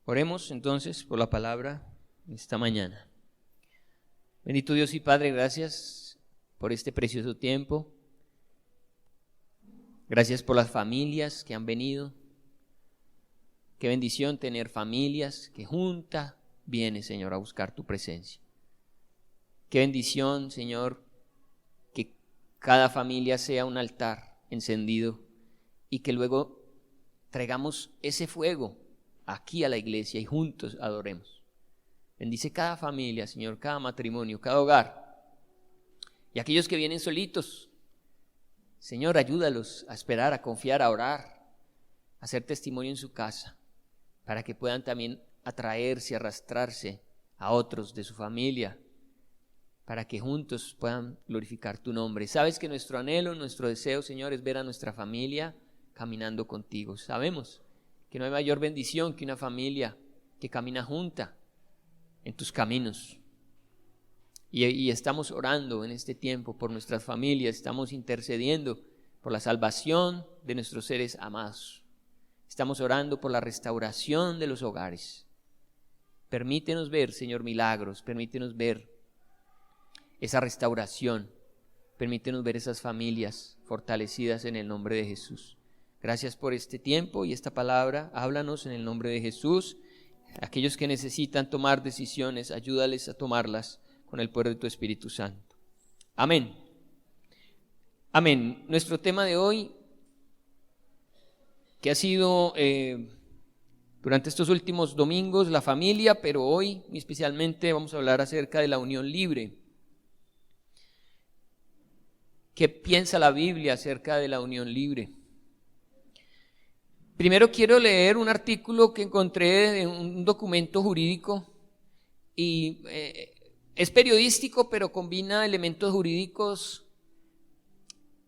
Oremos entonces por la palabra esta mañana. Bendito Dios y Padre, gracias por este precioso tiempo. Gracias por las familias que han venido. Qué bendición tener familias que juntas vienen, Señor, a buscar tu presencia. Qué bendición, Señor, que cada familia sea un altar encendido y que luego traigamos ese fuego aquí a la iglesia y juntos adoremos. Bendice cada familia, Señor, cada matrimonio, cada hogar. Y aquellos que vienen solitos, Señor, ayúdalos a esperar, a confiar, a orar, a hacer testimonio en su casa, para que puedan también atraerse, arrastrarse a otros de su familia, para que juntos puedan glorificar tu nombre. Sabes que nuestro anhelo, nuestro deseo, Señor, es ver a nuestra familia caminando contigo. Sabemos que no hay mayor bendición que una familia que camina junta en tus caminos. Y estamos orando en este tiempo por nuestras familias, estamos intercediendo por la salvación de nuestros seres amados. Estamos orando por la restauración de los hogares. Permítenos ver, Señor, milagros, permítenos ver esa restauración, permítenos ver esas familias fortalecidas en el nombre de Jesús. Gracias por este tiempo y esta palabra. Háblanos en el nombre de Jesús. Aquellos que necesitan tomar decisiones, ayúdales a tomarlas con el poder de tu Espíritu Santo. Amén. Amén. Nuestro tema de hoy, que ha sido durante estos últimos domingos, la familia, pero hoy especialmente vamos a hablar acerca de la unión libre. ¿Qué piensa la Biblia acerca de la unión libre? Primero quiero leer un artículo que encontré en un documento jurídico y es periodístico, pero combina elementos jurídicos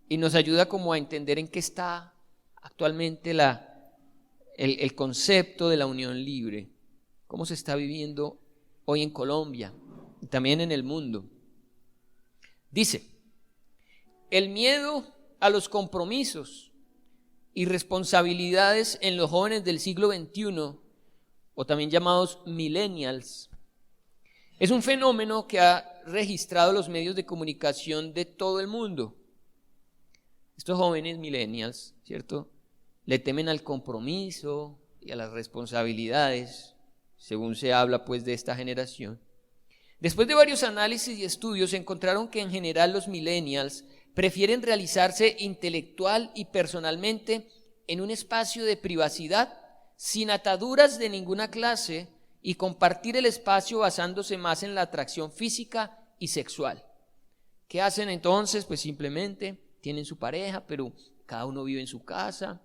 y nos ayuda como a entender en qué está actualmente el concepto de la unión libre, cómo se está viviendo hoy en Colombia y también en el mundo. Dice: el miedo a los compromisos y responsabilidades en los jóvenes del siglo XXI, o también llamados millennials, es un fenómeno que ha registrado los medios de comunicación de todo el mundo. Estos jóvenes millennials, ¿cierto?, le temen al compromiso y a las responsabilidades, según se habla pues de esta generación. Después de varios análisis y estudios, se encontraron que en general los millennials prefieren realizarse intelectual y personalmente en un espacio de privacidad, sin ataduras de ninguna clase, y compartir el espacio basándose más en la atracción física y sexual. ¿Qué hacen entonces? Pues simplemente tienen su pareja, pero cada uno vive en su casa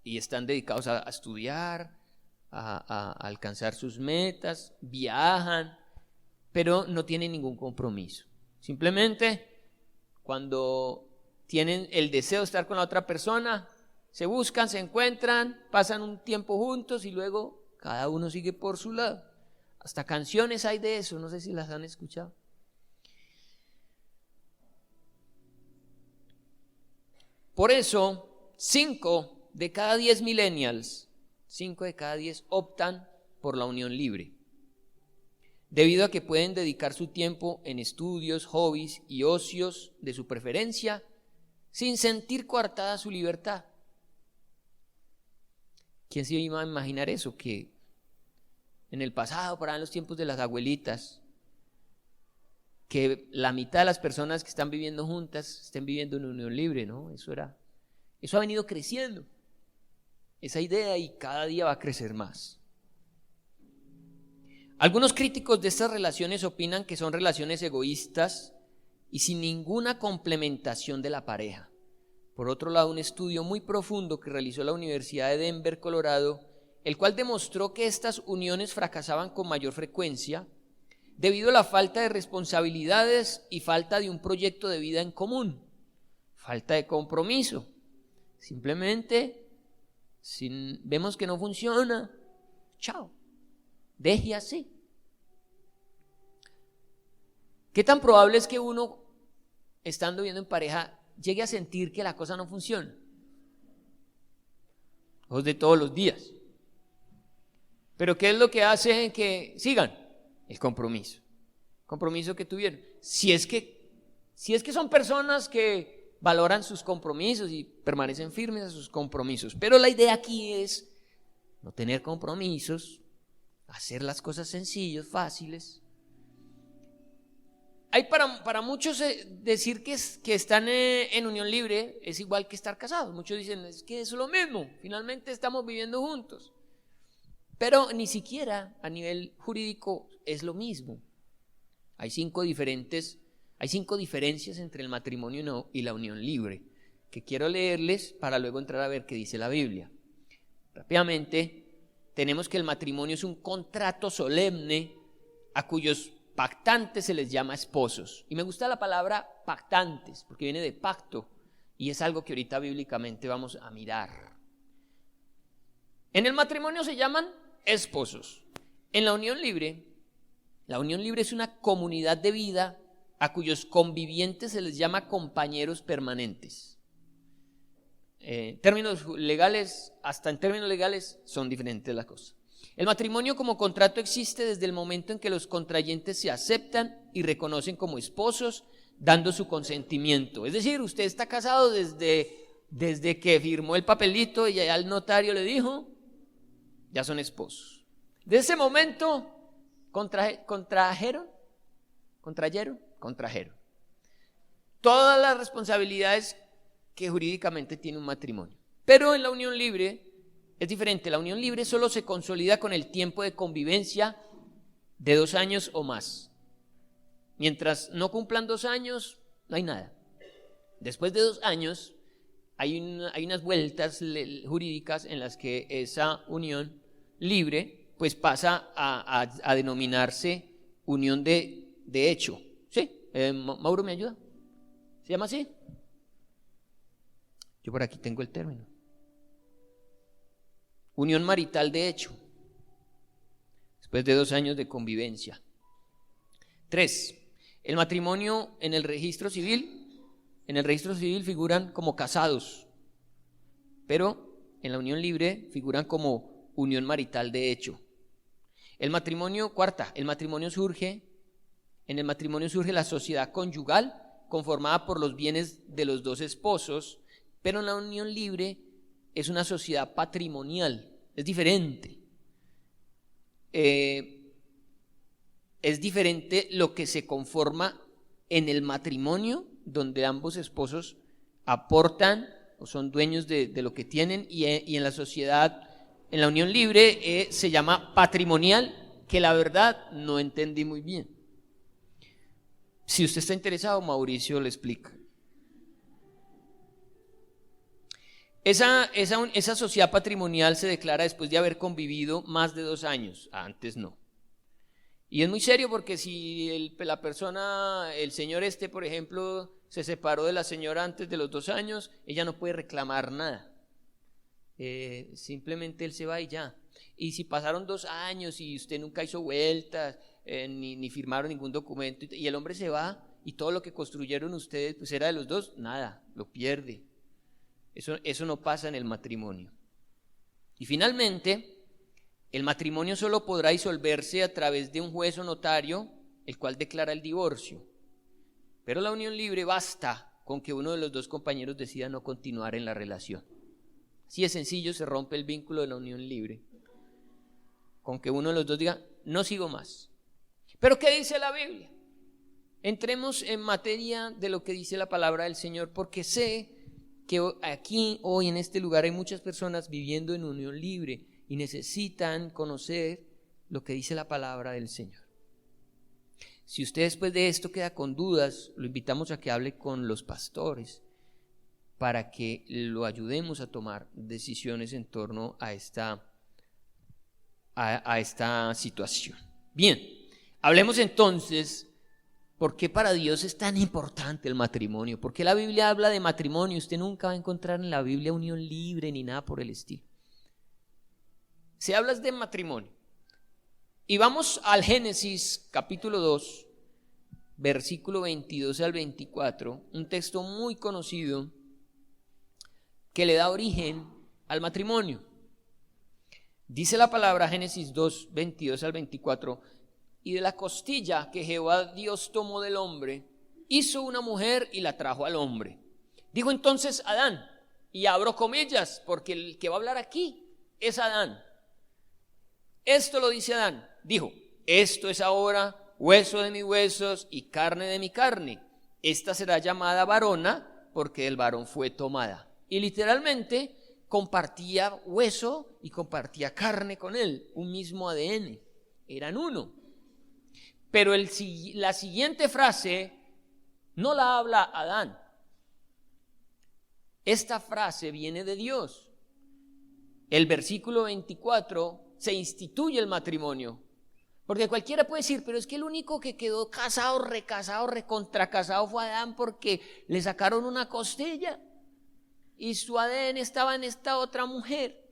y están dedicados a estudiar, a alcanzar sus metas, viajan, pero no tienen ningún compromiso. Simplemente cuando tienen el deseo de estar con la otra persona, se buscan, se encuentran, pasan un tiempo juntos y luego cada uno sigue por su lado. Hasta canciones hay de eso, no sé si las han escuchado. Por eso, 5 de cada 10 millennials, 5 de cada 10 optan por la unión libre, debido a que pueden dedicar su tiempo en estudios, hobbies y ocios de su preferencia, sin sentir coartada su libertad. ¿Quién se iba a imaginar eso? Que en el pasado, para en los tiempos de las abuelitas, que la mitad de las personas que están viviendo juntas estén viviendo en unión libre, ¿no? Eso ha venido creciendo, esa idea, y cada día va a crecer más. Algunos críticos de estas relaciones opinan que son relaciones egoístas y sin ninguna complementación de la pareja. Por otro lado, un estudio muy profundo que realizó la Universidad de Denver, Colorado, el cual demostró que estas uniones fracasaban con mayor frecuencia debido a la falta de responsabilidades y falta de un proyecto de vida en común, falta de compromiso. Simplemente, si vemos que no funciona, chao, deje así. ¿Qué tan probable es que uno, estando viviendo en pareja, llegue a sentir que la cosa no funciona? Los de todos los días. Pero ¿qué es lo que hace que sigan? El compromiso. Compromiso que tuvieron. Si es que son personas que valoran sus compromisos y permanecen firmes a sus compromisos. Pero la idea aquí es no tener compromisos, hacer las cosas sencillas, fáciles. Hay para muchos decir que están en unión libre es igual que estar casados. Muchos dicen, es que es lo mismo, finalmente estamos viviendo juntos. Pero ni siquiera a nivel jurídico es lo mismo. Hay cinco diferencias entre el matrimonio y la unión libre, que quiero leerles para luego entrar a ver qué dice la Biblia. Rápidamente, tenemos que el matrimonio es un contrato solemne a cuyos pactantes se les llama esposos. Y me gusta la palabra pactantes, porque viene de pacto, y es algo que ahorita bíblicamente vamos a mirar. En el matrimonio se llaman esposos. En la unión libre es una comunidad de vida a cuyos convivientes se les llama compañeros permanentes. Términos legales, hasta en términos legales son diferentes las cosas. El matrimonio como contrato existe desde el momento en que los contrayentes se aceptan y reconocen como esposos, dando su consentimiento. Es decir, usted está casado desde que firmó el papelito y ya el notario le dijo, ya son esposos. De ese momento contrajeron todas las responsabilidades que jurídicamente tiene un matrimonio. Pero en la unión libre es diferente. La unión libre solo se consolida con el tiempo de convivencia de 2 años o más. Mientras no cumplan 2 años, no hay nada. Después de 2 años, hay unas vueltas jurídicas en las que esa unión libre pues pasa a denominarse unión de hecho. ¿Sí? Mauro, ¿me ayuda? ¿Se llama así? Yo por aquí tengo el término. Unión marital de hecho, después de 2 años de convivencia. 3. El matrimonio en el registro civil figuran como casados, pero en la unión libre figuran como unión marital de hecho. En el matrimonio surge la sociedad conyugal conformada por los bienes de los 2 esposos, pero en la unión libre es una sociedad patrimonial, es diferente. Es diferente lo que se conforma en el matrimonio, donde ambos esposos aportan o son dueños de lo que tienen, y en la sociedad, en la unión libre, se llama patrimonial, que la verdad no entendí muy bien. Si usted está interesado, Mauricio le explica. Esa sociedad patrimonial se declara después de haber convivido más de 2 años, antes no. Y es muy serio porque si el señor por ejemplo, se separó de la señora antes de los 2 años, ella no puede reclamar nada. Simplemente él se va y ya. Y si pasaron 2 años y usted nunca hizo vueltas, ni firmaron ningún documento, y el hombre se va y todo lo que construyeron ustedes pues era de los 2, nada, lo pierde. Eso no pasa en el matrimonio. Y finalmente, el matrimonio solo podrá disolverse a través de un juez o notario, el cual declara el divorcio. Pero la unión libre basta con que uno de los 2 compañeros decida no continuar en la relación. Así de sencillo se rompe el vínculo de la unión libre. Con que uno de los 2 diga, no sigo más. ¿Pero qué dice la Biblia? Entremos en materia de lo que dice la palabra del Señor, porque sé que aquí, hoy en este lugar, hay muchas personas viviendo en unión libre y necesitan conocer lo que dice la palabra del Señor. Si usted después de esto queda con dudas, lo invitamos a que hable con los pastores para que lo ayudemos a tomar decisiones en torno a esta situación. Bien, hablemos entonces. ¿Por qué para Dios es tan importante el matrimonio? ¿Por qué la Biblia habla de matrimonio? Usted nunca va a encontrar en la Biblia unión libre ni nada por el estilo. Se habla de matrimonio. Y vamos al Génesis capítulo 2, versículo 22 al 24, un texto muy conocido que le da origen al matrimonio. Dice la palabra, Génesis 2, 22 al 24, y de la costilla que Jehová Dios tomó del hombre, hizo una mujer y la trajo al hombre. Dijo entonces Adán, y abro comillas, porque el que va a hablar aquí es Adán. Esto lo dice Adán, dijo, esto es ahora hueso de mis huesos y carne de mi carne. Esta será llamada varona porque del varón fue tomada. Y literalmente compartía hueso y compartía carne con él, un mismo ADN, eran uno. Pero la siguiente frase no la habla Adán. Esta frase viene de Dios. El versículo 24 se instituye el matrimonio. Porque cualquiera puede decir, pero es que el único que quedó casado, recasado, recontracasado fue Adán porque le sacaron una costilla y su ADN estaba en esta otra mujer.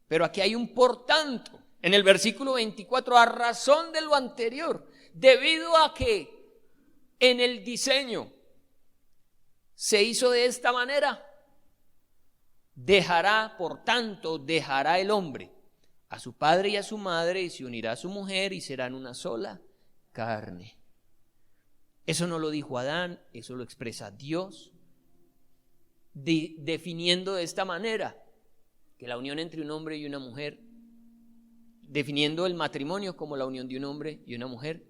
Pero aquí hay un por tanto. En el versículo 24, a razón de lo anterior, debido a que en el diseño se hizo de esta manera, por tanto, dejará el hombre a su padre y a su madre y se unirá a su mujer y serán una sola carne. Eso no lo dijo Adán, eso lo expresa Dios, definiendo de esta manera que la unión entre un hombre y una mujer, definiendo el matrimonio como la unión de un hombre y una mujer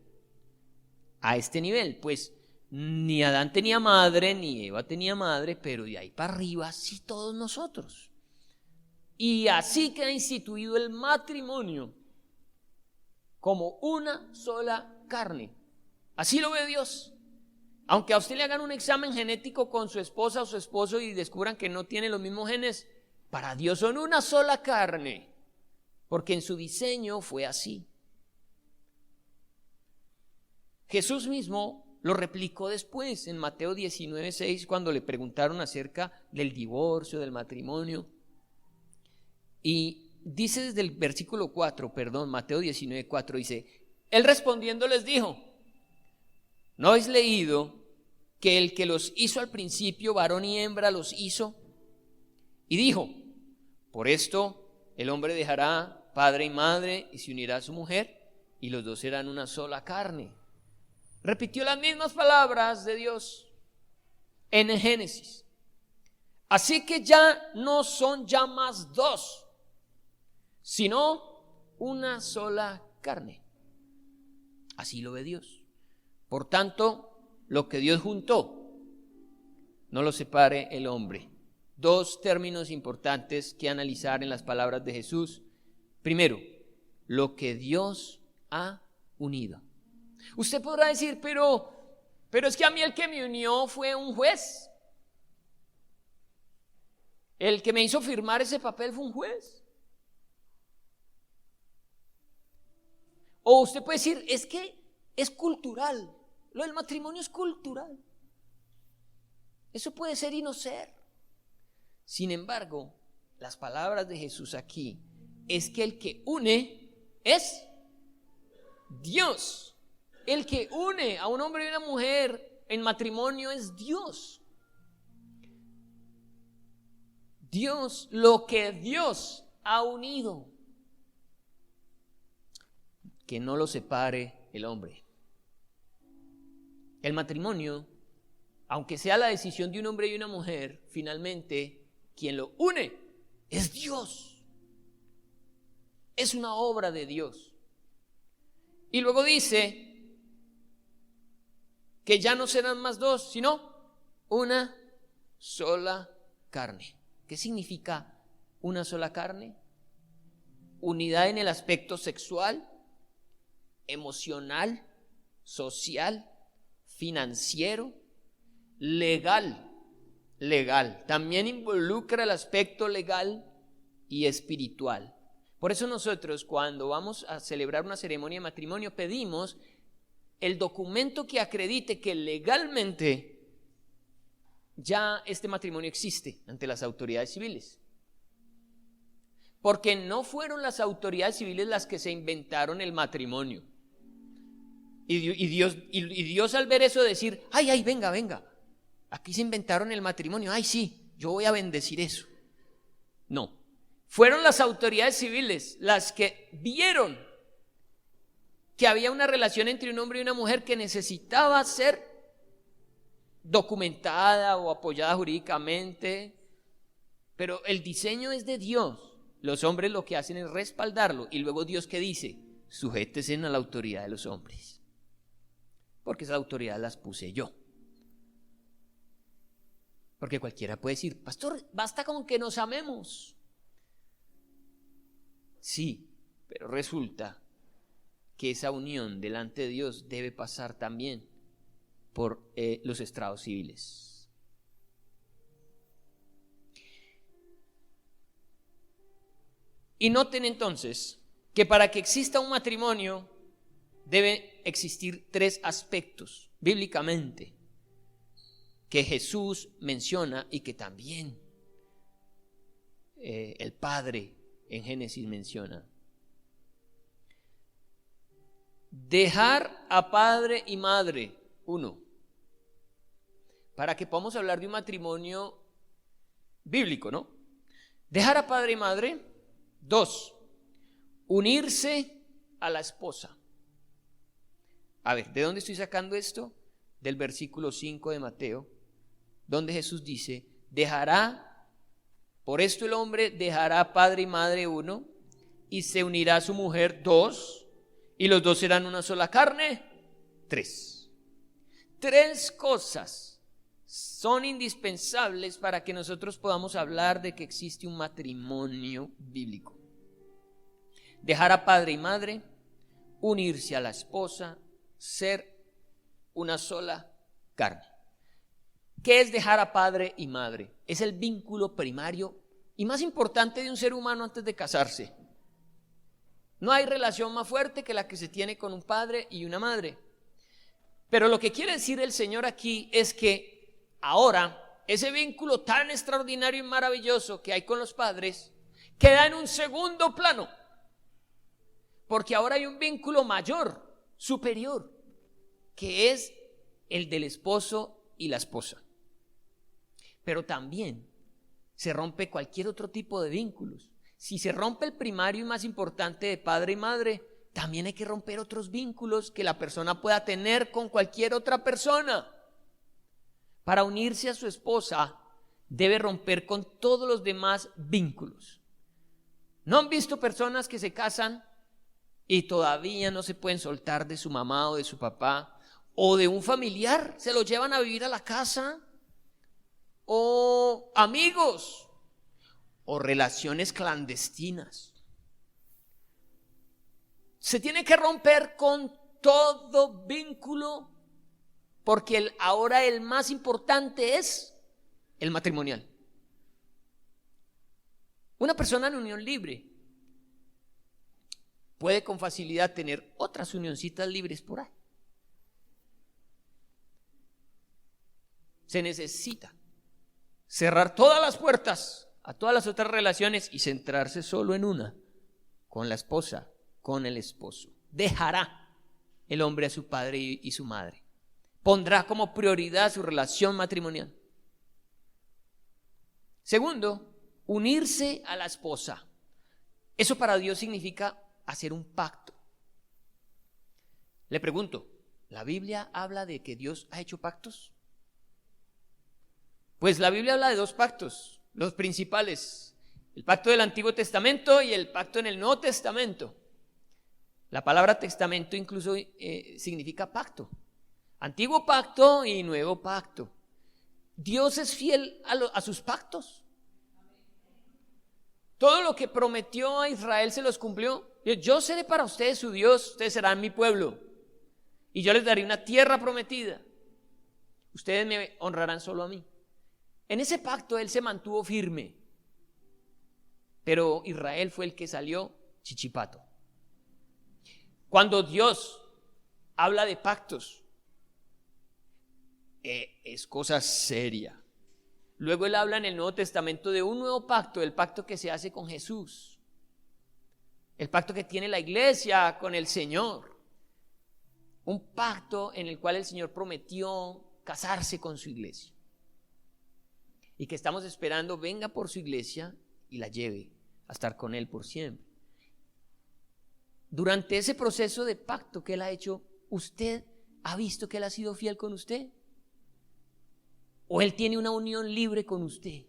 a este nivel. Pues ni Adán tenía madre, ni Eva tenía madre, pero de ahí para arriba sí todos nosotros. Y así queda instituido el matrimonio como una sola carne. Así lo ve Dios. Aunque a usted le hagan un examen genético con su esposa o su esposo y descubran que no tiene los mismos genes, para Dios son una sola carne, porque en su diseño fue así. Jesús mismo lo replicó después en Mateo 19:6 cuando le preguntaron acerca del divorcio, del matrimonio. Y dice desde el versículo 4, Mateo 19:4 dice, él respondiendo les dijo, ¿no habéis leído que el que los hizo al principio, varón y hembra los hizo? Y dijo, por esto el hombre dejará padre y madre y se unirá a su mujer y los dos serán una sola carne. Repitió las mismas palabras de Dios en el Génesis. Así que ya no son ya más dos, sino una sola carne. Así lo ve Dios. Por tanto, lo que Dios juntó, no lo separe el hombre. Dos términos importantes que analizar en las palabras de Jesús. Primero, lo que Dios ha unido. Usted podrá decir, pero es que a mí el que me unió fue un juez. El que me hizo firmar ese papel fue un juez. O usted puede decir, es que es cultural. Lo del matrimonio es cultural. Eso puede ser y no ser. Sin embargo, las palabras de Jesús aquí es que el que une es Dios. El que une a un hombre y una mujer en matrimonio es Dios. Dios, lo que Dios ha unido, que no lo separe el hombre. El matrimonio, aunque sea la decisión de un hombre y una mujer, finalmente quien lo une es Dios. Es una obra de Dios. Y luego dice que ya no serán más dos, sino una sola carne. ¿Qué significa una sola carne? Unidad en el aspecto sexual, emocional, social, financiero, legal. También involucra el aspecto legal y espiritual. Por eso nosotros cuando vamos a celebrar una ceremonia de matrimonio pedimos el documento que acredite que legalmente ya este matrimonio existe ante las autoridades civiles. Porque no fueron las autoridades civiles las que se inventaron el matrimonio. Y Dios al ver eso decir, ay, venga, aquí se inventaron el matrimonio, ay sí, yo voy a bendecir eso. No, Fueron las autoridades civiles las que vieron que había una relación entre un hombre y una mujer que necesitaba ser documentada o apoyada jurídicamente, pero el diseño es de Dios. Los hombres lo que hacen es respaldarlo, y luego Dios, ¿qué dice? Sujétense a la autoridad de los hombres, porque esa autoridad las puse yo. Porque cualquiera puede decir: pastor, basta con que nos amemos. Sí, pero resulta que esa unión delante de Dios debe pasar también por los estrados civiles. Y noten entonces que para que exista un matrimonio deben existir 3 aspectos bíblicamente que Jesús menciona y que también el Padre en Génesis menciona. Dejar a padre y madre, 1, para que podamos hablar de un matrimonio bíblico, ¿no? Dejar a padre y madre. 2, unirse a la esposa. A ver, ¿de dónde estoy sacando esto? Del versículo 5 de Mateo, donde Jesús dice: dejará, por esto el hombre dejará padre y madre, 1, y se unirá a su mujer, 2, y los 2 serán una sola carne, 3. 3 cosas son indispensables para que nosotros podamos hablar de que existe un matrimonio bíblico: dejar a padre y madre, unirse a la esposa, ser una sola carne. ¿Qué es dejar a padre y madre? Es el vínculo primario y más importante de un ser humano antes de casarse. No hay relación más fuerte que la que se tiene con un padre y una madre. Pero lo que quiere decir el Señor aquí es que ahora ese vínculo tan extraordinario y maravilloso que hay con los padres queda en un segundo plano, porque ahora hay un vínculo mayor, superior, que es el del esposo y la esposa. Pero también se rompe cualquier otro tipo de vínculos. Si se rompe el primario y más importante de padre y madre, también hay que romper otros vínculos que la persona pueda tener con cualquier otra persona. Para unirse a su esposa, debe romper con todos los demás vínculos. ¿No han visto personas que se casan y todavía no se pueden soltar de su mamá o de su papá, o de un familiar? Se lo llevan a vivir a la casa, o amigos, o relaciones clandestinas. Se tiene que romper con todo vínculo, porque ahora el más importante es el matrimonial. Una persona en unión libre puede con facilidad tener otras unioncitas libres por ahí. Se necesita cerrar todas las puertas a todas las otras relaciones y centrarse solo en una, con la esposa, con el esposo. Dejará el hombre a su padre y su madre. Pondrá como prioridad su relación matrimonial. Segundo, unirse a la esposa. Eso para Dios significa hacer un pacto. Le pregunto, ¿la Biblia habla de que Dios ha hecho pactos? Pues la Biblia habla de 2 pactos, los principales: el pacto del Antiguo Testamento y el pacto en el Nuevo Testamento. La palabra testamento incluso significa pacto. Antiguo pacto y nuevo pacto. Dios es fiel a sus pactos. Todo lo que prometió a Israel se los cumplió. Yo seré para ustedes su Dios, ustedes serán mi pueblo, y yo les daré una tierra prometida. Ustedes me honrarán solo a mí. En ese pacto él se mantuvo firme, pero Israel fue el que salió chichipato. Cuando Dios habla de pactos, es cosa seria. Luego él habla en el Nuevo Testamento de un nuevo pacto, el pacto que se hace con Jesús, el pacto que tiene la iglesia con el Señor, un pacto en el cual el Señor prometió casarse con su iglesia y que estamos esperando venga por su iglesia y la lleve a estar con Él por siempre. Durante ese proceso de pacto que Él ha hecho, ¿usted ha visto que Él ha sido fiel con usted? ¿O Él tiene una unión libre con usted?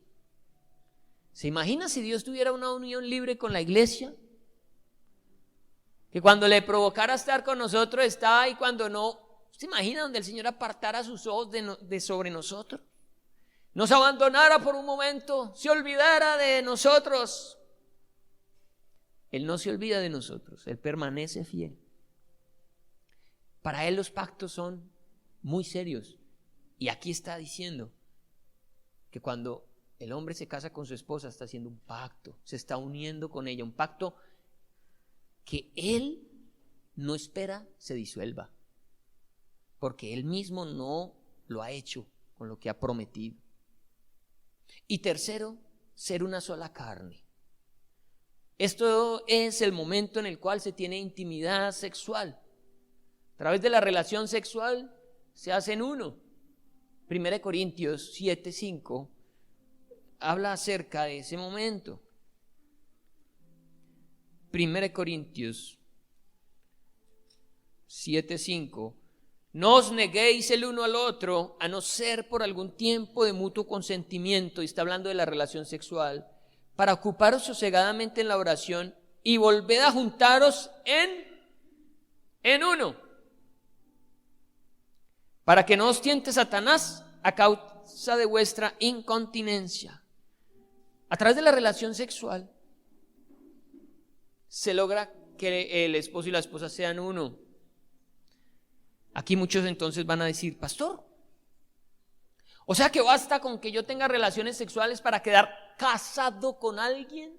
¿Se imagina si Dios tuviera una unión libre con la iglesia? Que cuando le provocara estar con nosotros estaba, y cuando no, ¿se imagina donde el Señor apartara sus ojos de sobre nosotros? Nos abandonara por un momento, se olvidara de nosotros. Él no se olvida de nosotros, Él permanece fiel. Para Él los pactos son muy serios. Y aquí está diciendo que cuando el hombre se casa con su esposa está haciendo un pacto, se está uniendo con ella, un pacto que Él no espera se disuelva, porque Él mismo no lo ha hecho con lo que ha prometido. Y tercero, ser una sola carne. Esto es el momento en el cual se tiene intimidad sexual. A través de la relación sexual se hacen uno. 1 Corintios 7:5 habla acerca de ese momento. 1 Corintios 7:5: no os neguéis el uno al otro, a no ser por algún tiempo de mutuo consentimiento, y está hablando de la relación sexual, para ocuparos sosegadamente en la oración y volved a juntaros en uno, para que no os tiente Satanás a causa de vuestra incontinencia. A través de la relación sexual se logra que el esposo y la esposa sean uno. Aquí muchos entonces van a decir: pastor, o sea que basta con que yo tenga relaciones sexuales para quedar casado con alguien.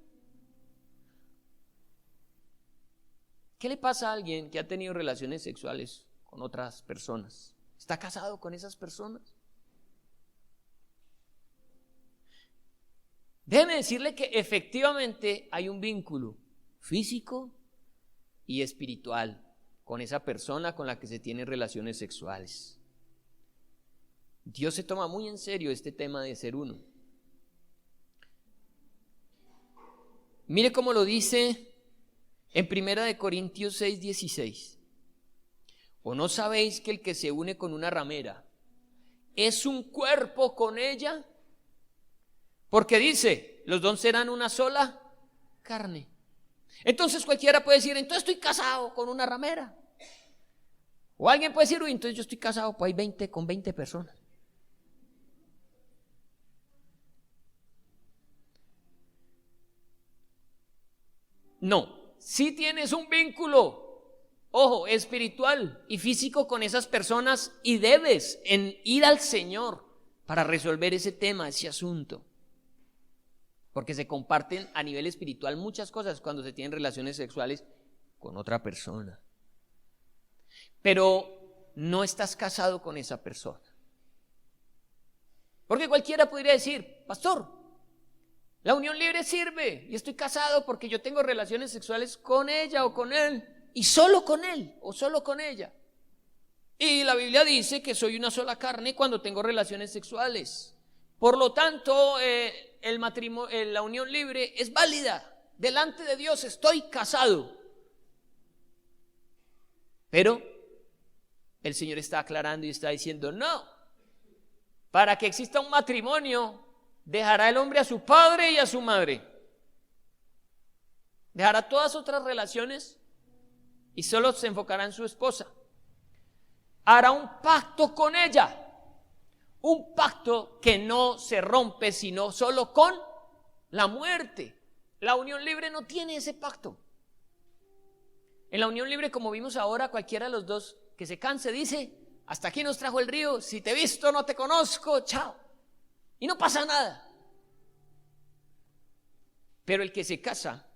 ¿Qué le pasa a alguien que ha tenido relaciones sexuales con otras personas? ¿Está casado con esas personas? Déjeme decirle que efectivamente hay un vínculo físico y espiritual con esa persona con la que se tienen relaciones sexuales. Dios se toma muy en serio este tema de ser uno. Mire cómo lo dice en 1 Corintios 6:16. ¿O no sabéis que el que se une con una ramera es un cuerpo con ella? Porque dice: los dos serán una sola carne. Entonces cualquiera puede decir: entonces estoy casado con una ramera. O alguien puede decir: uy, entonces yo estoy casado pues hay con 20 personas. No, si tienes un vínculo, ojo, espiritual y físico con esas personas, y debes ir al Señor para resolver ese tema, ese asunto. Porque se comparten a nivel espiritual muchas cosas cuando se tienen relaciones sexuales con otra persona. Pero no estás casado con esa persona. Porque cualquiera podría decir: pastor, la unión libre sirve y estoy casado porque yo tengo relaciones sexuales con ella o con él, y solo con él o solo con ella. Y la Biblia dice que soy una sola carne cuando tengo relaciones sexuales. Por lo tanto, el matrimonio, la unión libre es válida. Delante de Dios estoy casado. Pero el Señor está aclarando y está diciendo: no, para que exista un matrimonio, dejará el hombre a su padre y a su madre. Dejará todas otras relaciones y solo se enfocará en su esposa. Hará un pacto con ella. Un pacto que no se rompe sino solo con la muerte. La unión libre no tiene ese pacto. En la unión libre, como vimos ahora, cualquiera de los dos que se canse dice: hasta aquí nos trajo el río, si te he visto no te conozco, chao. Y no pasa nada. Pero el que se casa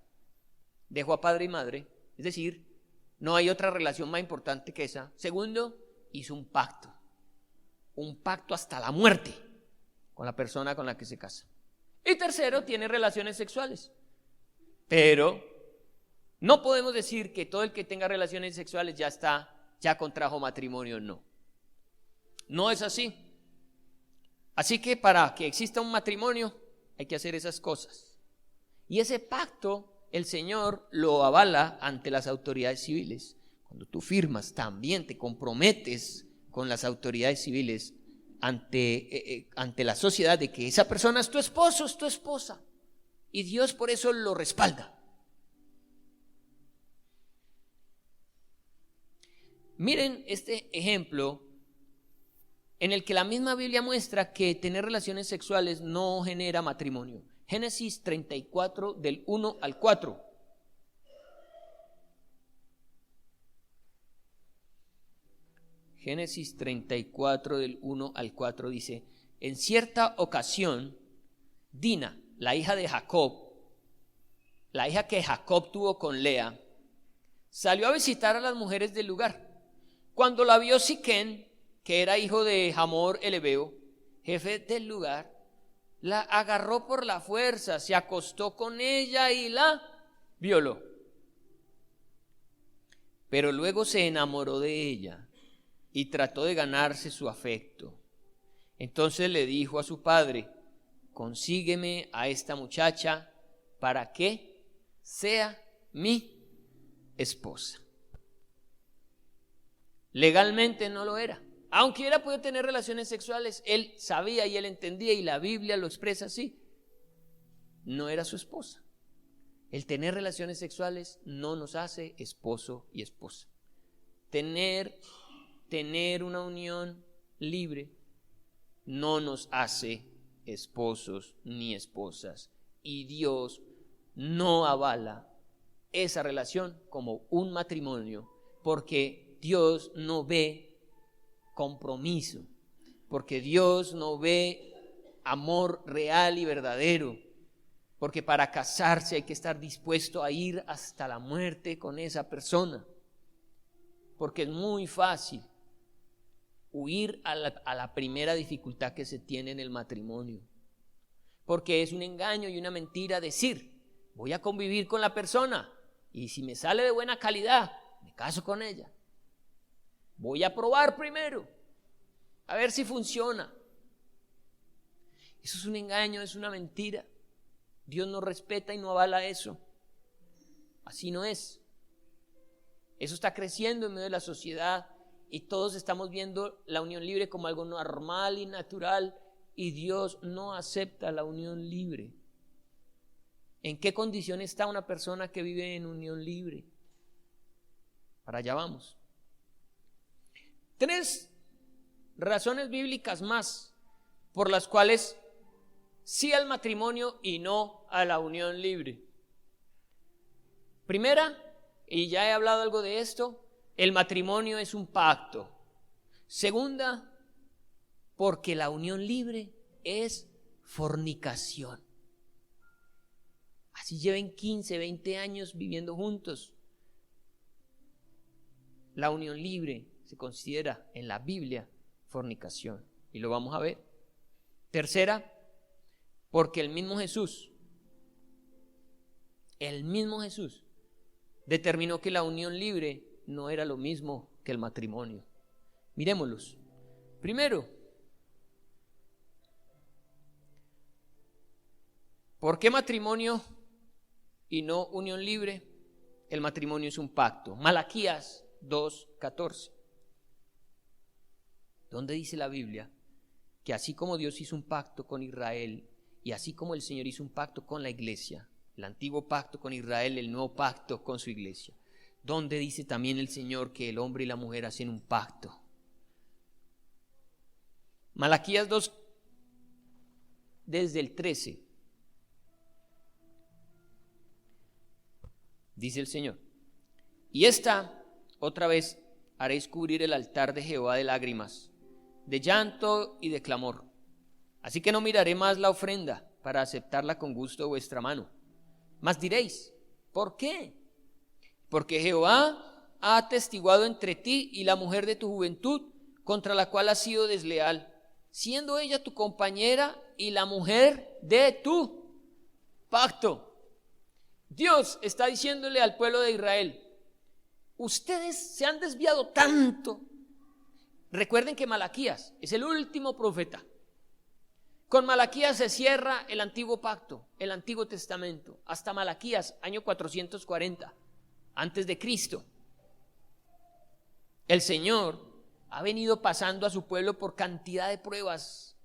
dejó a padre y madre, es decir, no hay otra relación más importante que esa. Segundo, hizo un pacto hasta la muerte con la persona con la que se casa. Y tercero, tiene relaciones sexuales. Pero no podemos decir que todo el que tenga relaciones sexuales ya contrajo matrimonio. No es así. Así que para que exista un matrimonio hay que hacer esas cosas. Y ese pacto el Señor lo avala ante las autoridades civiles. Cuando tú firmas, también te comprometes con las autoridades civiles ante la sociedad de que esa persona es tu esposo, es tu esposa. Y Dios por eso lo respalda. Miren este ejemplo en el que la misma Biblia muestra que tener relaciones sexuales no genera matrimonio. Génesis 34 del 1 al 4. Génesis 34 del 1 al 4 dice: en cierta ocasión, Dina, la hija de Jacob, la hija que Jacob tuvo con Lea, salió a visitar a las mujeres del lugar. Cuando la vio Siquén, que era hijo de Hamor el Hebeo, jefe del lugar, la agarró por la fuerza, se acostó con ella y la violó. Pero luego se enamoró de ella y trató de ganarse su afecto. Entonces le dijo a su padre: consígueme a esta muchacha para que sea mi esposa. Legalmente no lo era. Aunque hubiera podido tener relaciones sexuales, él sabía y él entendía, y la Biblia lo expresa así. No era su esposa. El tener relaciones sexuales no nos hace esposo y esposa. Tener una unión libre no nos hace esposos ni esposas. Y Dios no avala esa relación como un matrimonio, porque Dios no ve compromiso, porque Dios no ve amor real y verdadero, porque para casarse hay que estar dispuesto a ir hasta la muerte con esa persona, porque es muy fácil huir a la primera dificultad que se tiene en el matrimonio, porque es un engaño y una mentira decir: voy a convivir con la persona y si me sale de buena calidad, me caso con ella. Voy a probar primero, a ver si funciona. Eso es un engaño, es una mentira. Dios no respeta y no avala eso. Así no es. Eso está creciendo en medio de la sociedad y todos estamos viendo la unión libre como algo normal y natural, y Dios no acepta la unión libre. ¿En qué condición está una persona que vive en unión libre? Para allá vamos. 3 razones bíblicas más por las cuales sí al matrimonio y no a la unión libre. Primera, y ya he hablado algo de esto, el matrimonio es un pacto. Segunda, porque la unión libre es fornicación. Así lleven 15, 20 años viviendo juntos. La unión libre se considera en la Biblia fornicación, y lo vamos a ver. Tercera, porque el mismo Jesús determinó que la unión libre no era lo mismo que el matrimonio. Miremoslos. Primero, ¿por qué matrimonio y no unión libre? El matrimonio es un pacto. Malaquías 2:14. ¿Dónde dice la Biblia que así como Dios hizo un pacto con Israel y así como el Señor hizo un pacto con la iglesia, el antiguo pacto con Israel, el nuevo pacto con su iglesia? ¿Dónde dice también el Señor que el hombre y la mujer hacen un pacto? Malaquías 2, desde el 13. Dice el Señor: y esta otra vez haréis cubrir el altar de Jehová de lágrimas, de llanto y de clamor. Así que no miraré más la ofrenda para aceptarla con gusto de vuestra mano. Mas diréis: ¿por qué? Porque Jehová ha atestiguado entre ti y la mujer de tu juventud, contra la cual has sido desleal, siendo ella tu compañera y la mujer de tu pacto. Dios está diciéndole al pueblo de Israel: ustedes se han desviado tanto. Recuerden que Malaquías es el último profeta. Con Malaquías se cierra el antiguo pacto, el Antiguo Testamento, hasta Malaquías, año 440, antes de Cristo. El Señor ha venido pasando a su pueblo por cantidad de pruebas,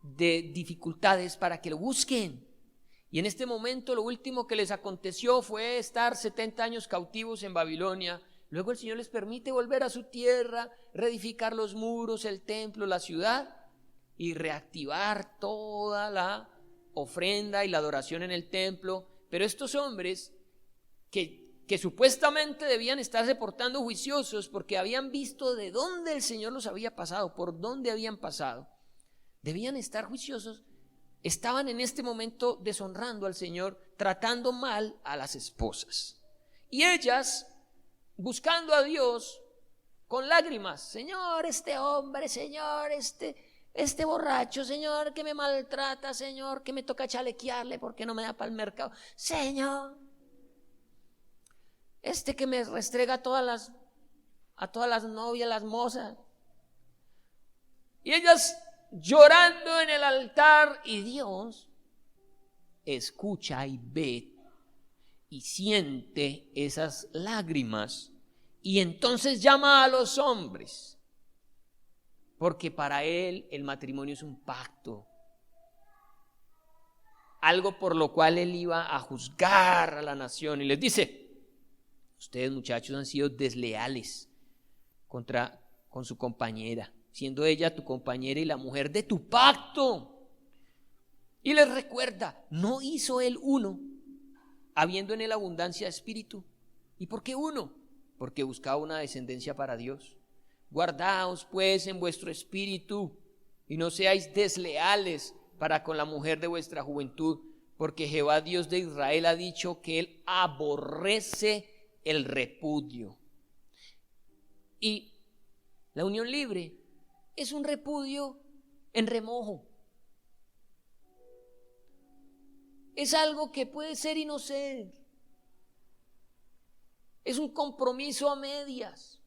de dificultades para que lo busquen. Y en este momento lo último que les aconteció fue estar 70 años cautivos en Babilonia. Luego el Señor les permite volver a su tierra, reedificar los muros, el templo, la ciudad y reactivar toda la ofrenda y la adoración en el templo. Pero estos hombres que supuestamente debían estarse portando juiciosos porque habían visto de dónde el Señor los había pasado, por dónde habían pasado, debían estar juiciosos, estaban en este momento deshonrando al Señor, tratando mal a las esposas. Y ellas, buscando a Dios con lágrimas, Señor, este hombre, Señor, este borracho, Señor, que me maltrata, Señor, que me toca chalequearle porque no me da para el mercado, Señor, que me restrega a todas las novias, las mozas. Y ellas llorando en el altar, y Dios escucha y ve y siente esas lágrimas, y entonces llama a los hombres, porque para él el matrimonio es un pacto, algo por lo cual él iba a juzgar a la nación, y les dice: ustedes, muchachos, han sido desleales con su compañera, siendo ella tu compañera y la mujer de tu pacto. Y les recuerda, ¿no hizo él uno, habiendo en él abundancia de espíritu? ¿Y por qué uno? Porque buscaba una descendencia para Dios. Guardaos pues en vuestro espíritu y no seáis desleales para con la mujer de vuestra juventud, porque Jehová Dios de Israel ha dicho que él aborrece el repudio. Y la unión libre es un repudio en remojo. Es algo que puede ser y no ser. Es un compromiso a medias.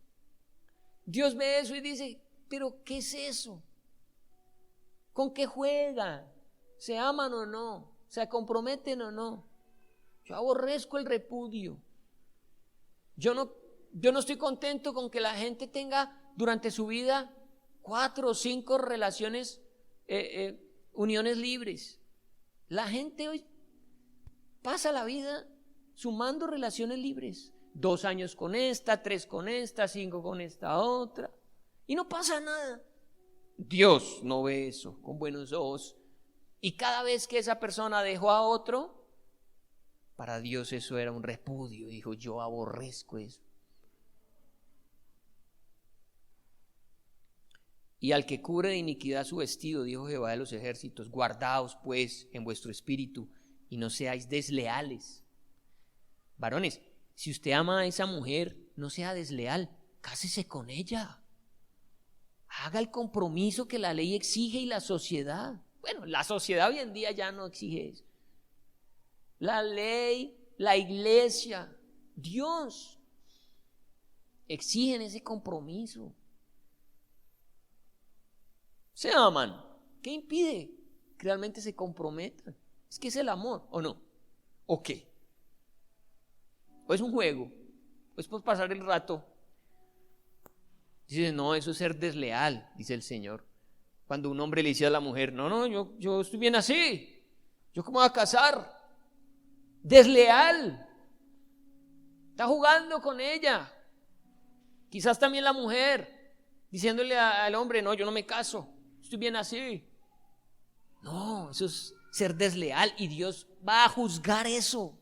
Dios ve eso y dice: ¿pero qué es eso? ¿Con qué juegan? ¿Se aman o no? ¿Se comprometen o no? Yo aborrezco el repudio. Yo no estoy contento con que la gente tenga durante su vida 4 o 5 relaciones, uniones libres. La gente hoy pasa la vida sumando relaciones libres. 2 años con esta, 3 con esta, 5 con esta otra. Y no pasa nada. Dios no ve eso con buenos ojos. Y cada vez que esa persona dejó a otro, para Dios eso era un repudio. Dijo: yo aborrezco eso. Y al que cubre de iniquidad su vestido, dijo Jehová de los ejércitos: guardaos pues en vuestro espíritu y no seáis desleales. Varones, si usted ama a esa mujer, no sea desleal, cásese con ella. Haga el compromiso que la ley exige y la sociedad. Bueno, la sociedad hoy en día ya no exige eso. La ley, la iglesia, Dios exigen ese compromiso. Se aman. ¿Qué impide que realmente se comprometan? Es que es el amor, ¿o no? ¿O qué? ¿O es un juego? ¿O es por pasar el rato? Dice: no, eso es ser desleal, dice el Señor. Cuando un hombre le dice a la mujer: no, yo estoy bien así, ¿yo cómo voy a casar? Desleal. Está jugando con ella. Quizás también la mujer diciéndole al hombre: no, yo no me caso, estoy bien así. No, eso es ser desleal, y Dios va a juzgar eso.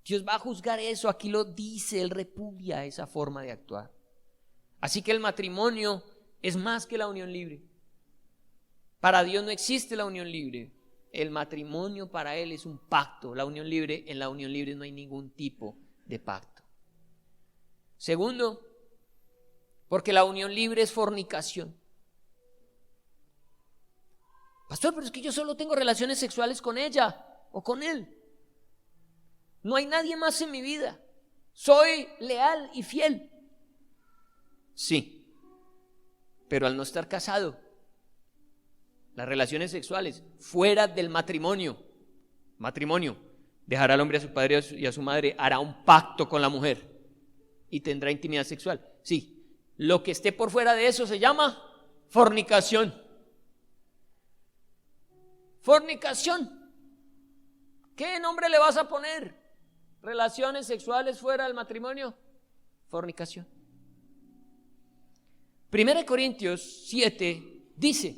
Dios va a juzgar eso. Aquí lo dice, Él repudia esa forma de actuar. Así que el matrimonio es más que la unión libre. Para Dios no existe la unión libre. El matrimonio para Él es un pacto. En la unión libre no hay ningún tipo de pacto. Segundo, porque la unión libre es fornicación. Pastor, pero es que yo solo tengo relaciones sexuales con ella o con él. No hay nadie más en mi vida. Soy leal y fiel. Sí, pero al no estar casado, las relaciones sexuales fuera del matrimonio. Dejará al hombre a su padre y a su madre, hará un pacto con la mujer y tendrá intimidad sexual. Sí, lo que esté por fuera de eso se llama fornicación. Fornicación. ¿Qué nombre le vas a poner? Relaciones sexuales fuera del matrimonio. Fornicación. 1 Corintios 7 dice,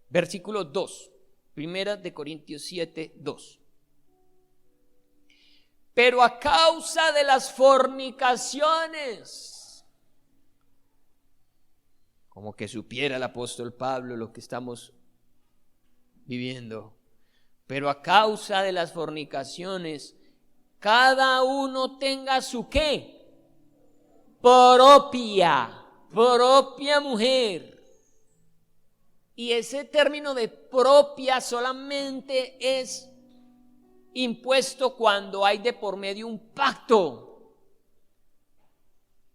versículo 2, 1 Corintios 7, 2. Pero a causa de las fornicaciones, como que supiera el apóstol Pablo lo que estamos viviendo, pero a causa de las fornicaciones, cada uno tenga su ¿qué? Propia mujer. Y ese término de propia solamente es impuesto cuando hay de por medio un pacto,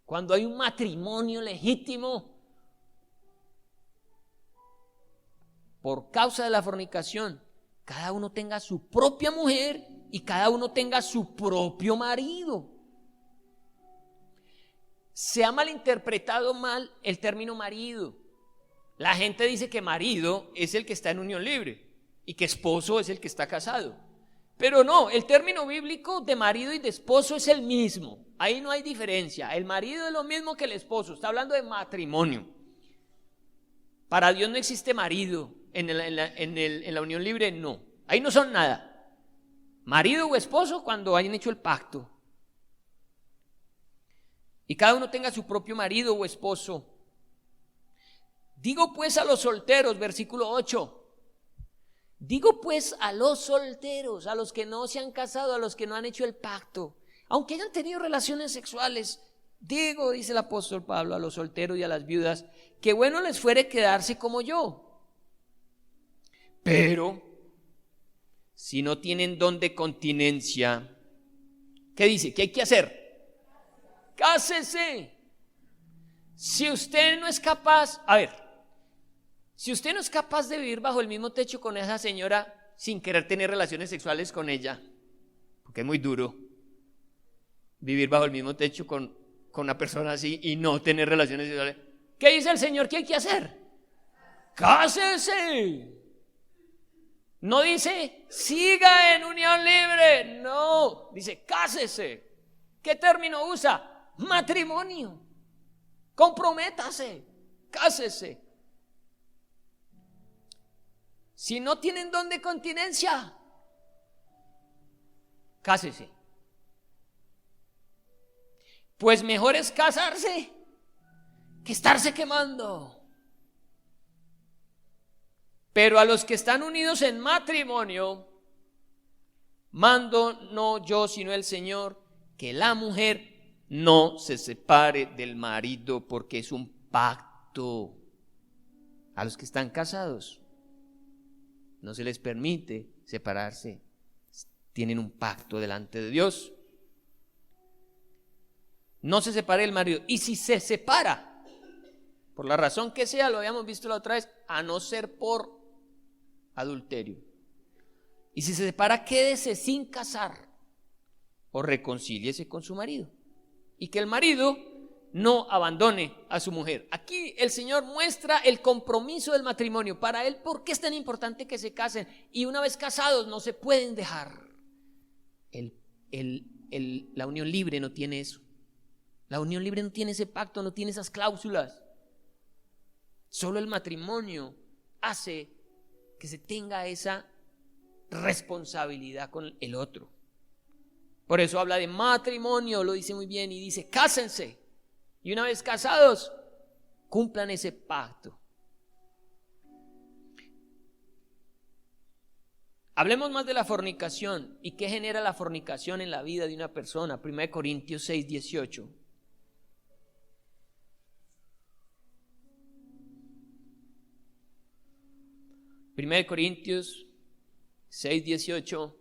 cuando hay un matrimonio legítimo. Por causa de la fornicación, cada uno tenga su propia mujer y cada uno tenga su propio marido. Se ha malinterpretado mal el término marido. La gente dice que marido es el que está en unión libre y que esposo es el que está casado. Pero no, el término bíblico de marido y de esposo es el mismo. Ahí no hay diferencia. El marido es lo mismo que el esposo. Está hablando de matrimonio. Para Dios no existe marido en la unión libre, no. Ahí no son nada. Marido o esposo cuando hayan hecho el pacto. Y cada uno tenga su propio marido o esposo. Digo pues a los solteros, versículo 8. Digo pues a los solteros, a los que no se han casado, a los que no han hecho el pacto, aunque hayan tenido relaciones sexuales, digo, dice el apóstol Pablo, a los solteros y a las viudas, que bueno les fuere quedarse como yo. Pero si no tienen don de continencia, ¿qué dice? ¿Qué hay que hacer? Cásese. Si usted no es capaz, si usted no es capaz de vivir bajo el mismo techo con esa señora sin querer tener relaciones sexuales con ella, porque es muy duro vivir bajo el mismo techo con una persona así y no tener relaciones sexuales, ¿qué dice el Señor que hay que hacer? ¡Cásese! No dice, siga en unión libre, no, dice, cásese. ¿Qué término usa? Matrimonio. Comprométase, cásese. Si no tienen don de continencia, cásese. Pues mejor es casarse que estarse quemando. Pero a los que están unidos en matrimonio, mando no yo sino el Señor, que la mujer no se separe del marido, porque es un pacto. A los que están casados no se les permite separarse, tienen un pacto delante de Dios. No se separe el marido, y si se separa, por la razón que sea, lo habíamos visto la otra vez, a no ser por adulterio, y si se separa, quédese sin casar o reconcíliese con su marido, y que el marido no abandone a su mujer. Aquí el Señor muestra el compromiso del matrimonio. Para Él, ¿por qué es tan importante que se casen? Y una vez casados no se pueden dejar. La unión libre no tiene eso. La unión libre no tiene ese pacto, no tiene esas cláusulas. Solo el matrimonio hace que se tenga esa responsabilidad con el otro. Por eso habla de matrimonio, lo dice muy bien, y dice, cásense. Y una vez casados, cumplan ese pacto. Hablemos más de la fornicación y qué genera la fornicación en la vida de una persona. 1 Corintios 6, 18. Primero Corintios 6, 18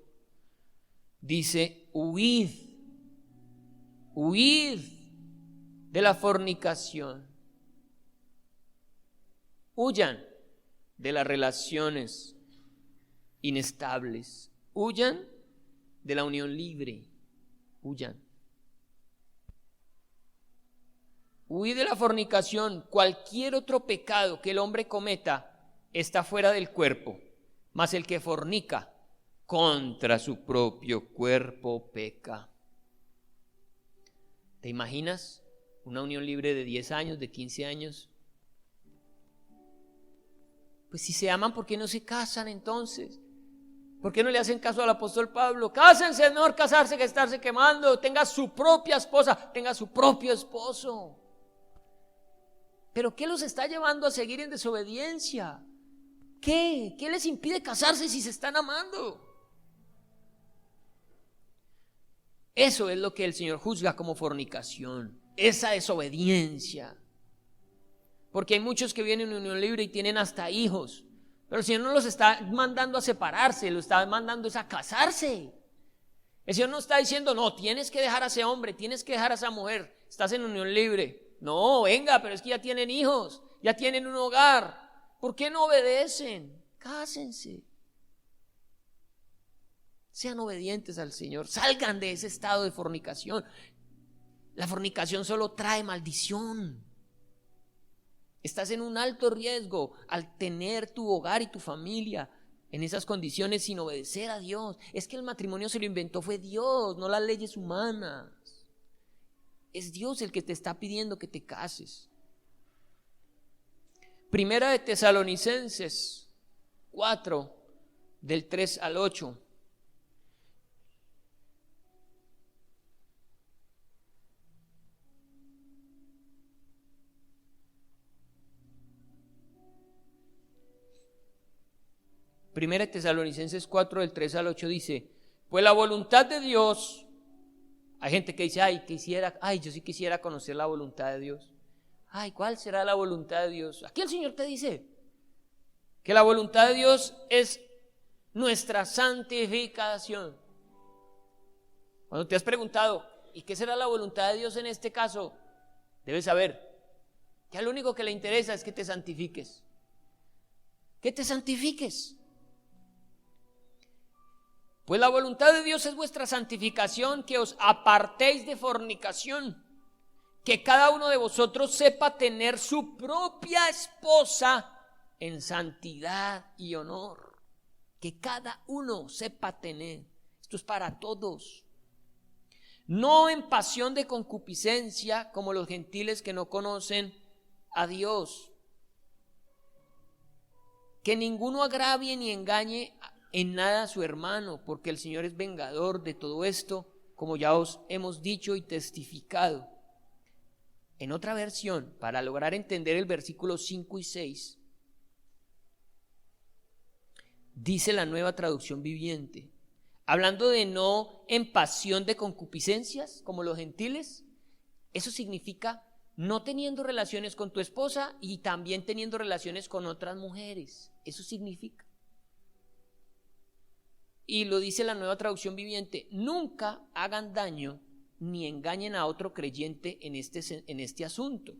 dice, huid de la fornicación. Huyan. de las relaciones inestables. Huyan de la unión libre. Huyan. Huid de la fornicación. Cualquier otro pecado que el hombre cometa está fuera del cuerpo, mas el que fornica contra su propio cuerpo peca. ¿Te imaginas una unión libre de 10 años, de 15 años? Pues si se aman, ¿por qué no se casan entonces? ¿Por qué no le hacen caso al apóstol Pablo? Cásense, es mejor casarse que estarse quemando. Tenga su propia esposa, tenga su propio esposo. ¿Pero qué los está llevando a seguir en desobediencia? ¿Qué? ¿Qué les impide casarse si se están amando? Eso es lo que el Señor juzga como fornicación, esa desobediencia. Porque hay muchos que vienen en unión libre y tienen hasta hijos, pero el Señor no los está mandando a separarse, lo está mandando a casarse. El Señor no está diciendo, no, tienes que dejar a ese hombre, tienes que dejar a esa mujer, estás en unión libre. No, venga, pero es que ya tienen hijos, ya tienen un hogar. ¿Por qué no obedecen? Cásense. Sean obedientes al Señor, salgan de ese estado de fornicación. La fornicación solo trae maldición. Estás en un alto riesgo al tener tu hogar y tu familia en esas condiciones sin obedecer a Dios. Es que el matrimonio se lo inventó, fue Dios, no las leyes humanas. Es Dios el que te está pidiendo que te cases. Primera de Tesalonicenses 4, del 3 al 8. Primera de Tesalonicenses 4, del 3 al 8 dice, pues la voluntad de Dios, hay gente que dice, yo sí quisiera conocer la voluntad de Dios. ¿Cuál será la voluntad de Dios? Aquí el Señor te dice que la voluntad de Dios es nuestra santificación. Cuando te has preguntado, ¿y qué será la voluntad de Dios en este caso? Debes saber que a lo único que le interesa es que te santifiques. Que te santifiques. Pues la voluntad de Dios es vuestra santificación, que os apartéis de fornicación, que cada uno de vosotros sepa tener su propia esposa en santidad y honor. Que cada uno sepa tener. Esto es para todos. No en pasión de concupiscencia como los gentiles que no conocen a Dios. Que ninguno agravie ni engañe en nada a su hermano, porque el Señor es vengador de todo esto, como ya os hemos dicho y testificado. En otra versión, para lograr entender el versículo 5 y 6, dice la Nueva Traducción Viviente, hablando de no en pasión de concupiscencias, como los gentiles, eso significa no teniendo relaciones con tu esposa y también teniendo relaciones con otras mujeres. Eso significa. Y lo dice la Nueva Traducción Viviente, nunca hagan daño ni engañen a otro creyente en este asunto,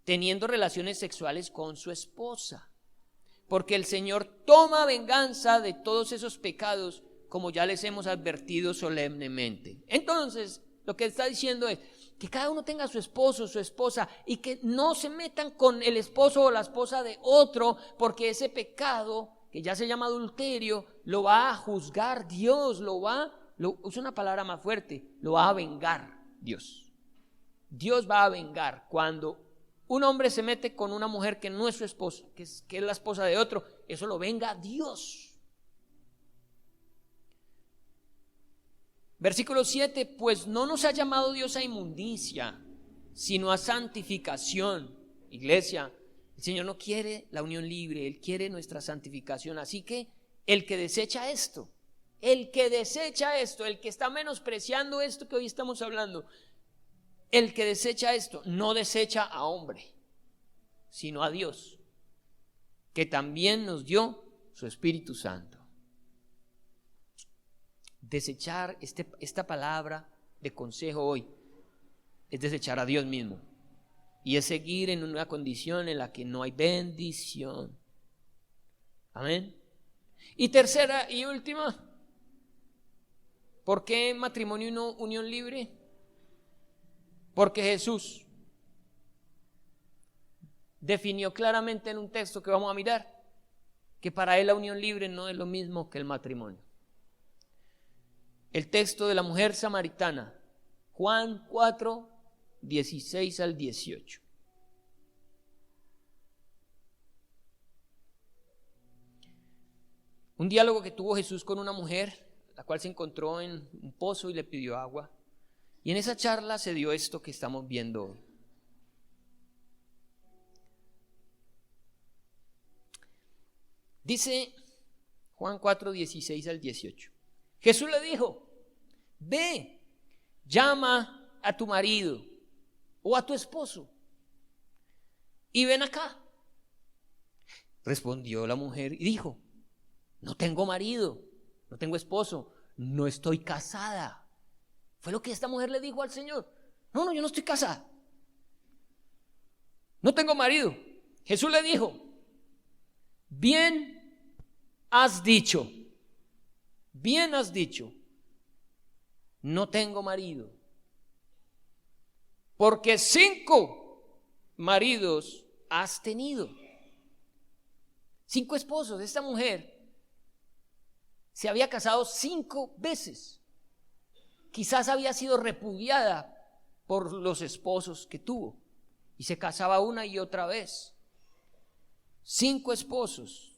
teniendo relaciones sexuales con su esposa, porque el Señor toma venganza de todos esos pecados, como ya les hemos advertido solemnemente. Entonces, lo que está diciendo es que cada uno tenga su esposo, su esposa, y que no se metan con el esposo o la esposa de otro, porque ese pecado, que ya se llama adulterio, lo va a juzgar Dios, usa una palabra más fuerte, lo va a vengar Dios. Dios va a vengar cuando un hombre se mete con una mujer que no es su esposa, que es la esposa de otro, eso lo venga Dios. Versículo 7, pues no nos ha llamado Dios a inmundicia, sino a santificación. Iglesia, el Señor no quiere la unión libre, Él quiere nuestra santificación. Así que el que desecha esto, el que está menospreciando esto que hoy estamos hablando, el que desecha esto, no desecha a hombre, sino a Dios, que también nos dio su Espíritu Santo. Desechar esta palabra de consejo hoy es desechar a Dios mismo. Y es seguir en una condición en la que no hay bendición. Amén. Y tercera y última, ¿por qué matrimonio y no unión libre? Porque Jesús definió claramente en un texto que vamos a mirar que para él la unión libre no es lo mismo que el matrimonio. El texto de la mujer samaritana, Juan 4, 16 al 18. Un diálogo que tuvo Jesús con una mujer, la cual se encontró en un pozo y le pidió agua. Y en esa charla se dio esto que estamos viendo hoy. Dice Juan 4, 16 al 18. Jesús le dijo: ve, llama a tu marido o a tu esposo y ven acá. Respondió la mujer y dijo: no tengo marido, no tengo esposo, no estoy casada. Fue lo que esta mujer le dijo al Señor. No, yo no estoy casada. No tengo marido. Jesús le dijo: bien has dicho, no tengo marido. Porque 5 maridos has tenido. 5 esposos. Esta mujer se había casado 5 veces. Quizás había sido repudiada por los esposos que tuvo y se casaba una y otra vez. 5 esposos.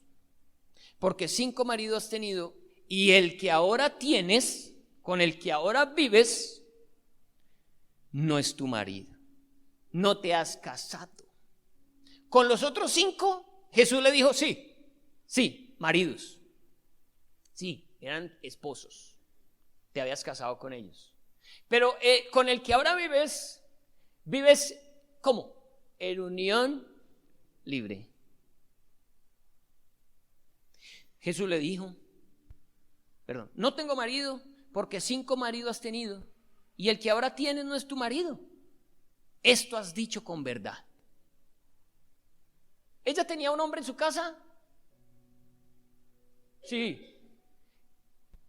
Porque 5 maridos has tenido, y el que ahora tienes, con el que ahora vives, no es tu marido. No te has casado. Con los otros 5, Jesús le dijo: sí, maridos. Sí, eran esposos. Te habías casado con ellos. Pero con el que ahora vives ¿cómo? En unión libre. Jesús le dijo: no tengo marido porque 5 maridos has tenido y el que ahora tienes no es tu marido. Esto has dicho con verdad. ¿Ella tenía un hombre en su casa? Sí.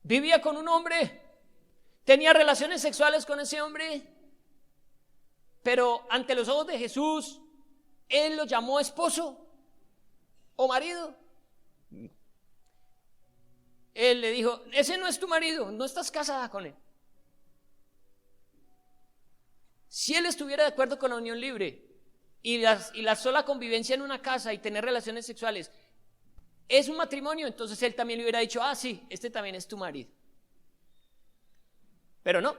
¿Vivía con un hombre? ¿Tenía relaciones sexuales con ese hombre? Pero ante los ojos de Jesús, ¿él lo llamó esposo o marido? Él le dijo: ese no es tu marido, no estás casada con él. Si él estuviera de acuerdo con la unión libre y la sola convivencia en una casa y tener relaciones sexuales es un matrimonio, entonces él también le hubiera dicho: sí, este también es tu marido. Pero no,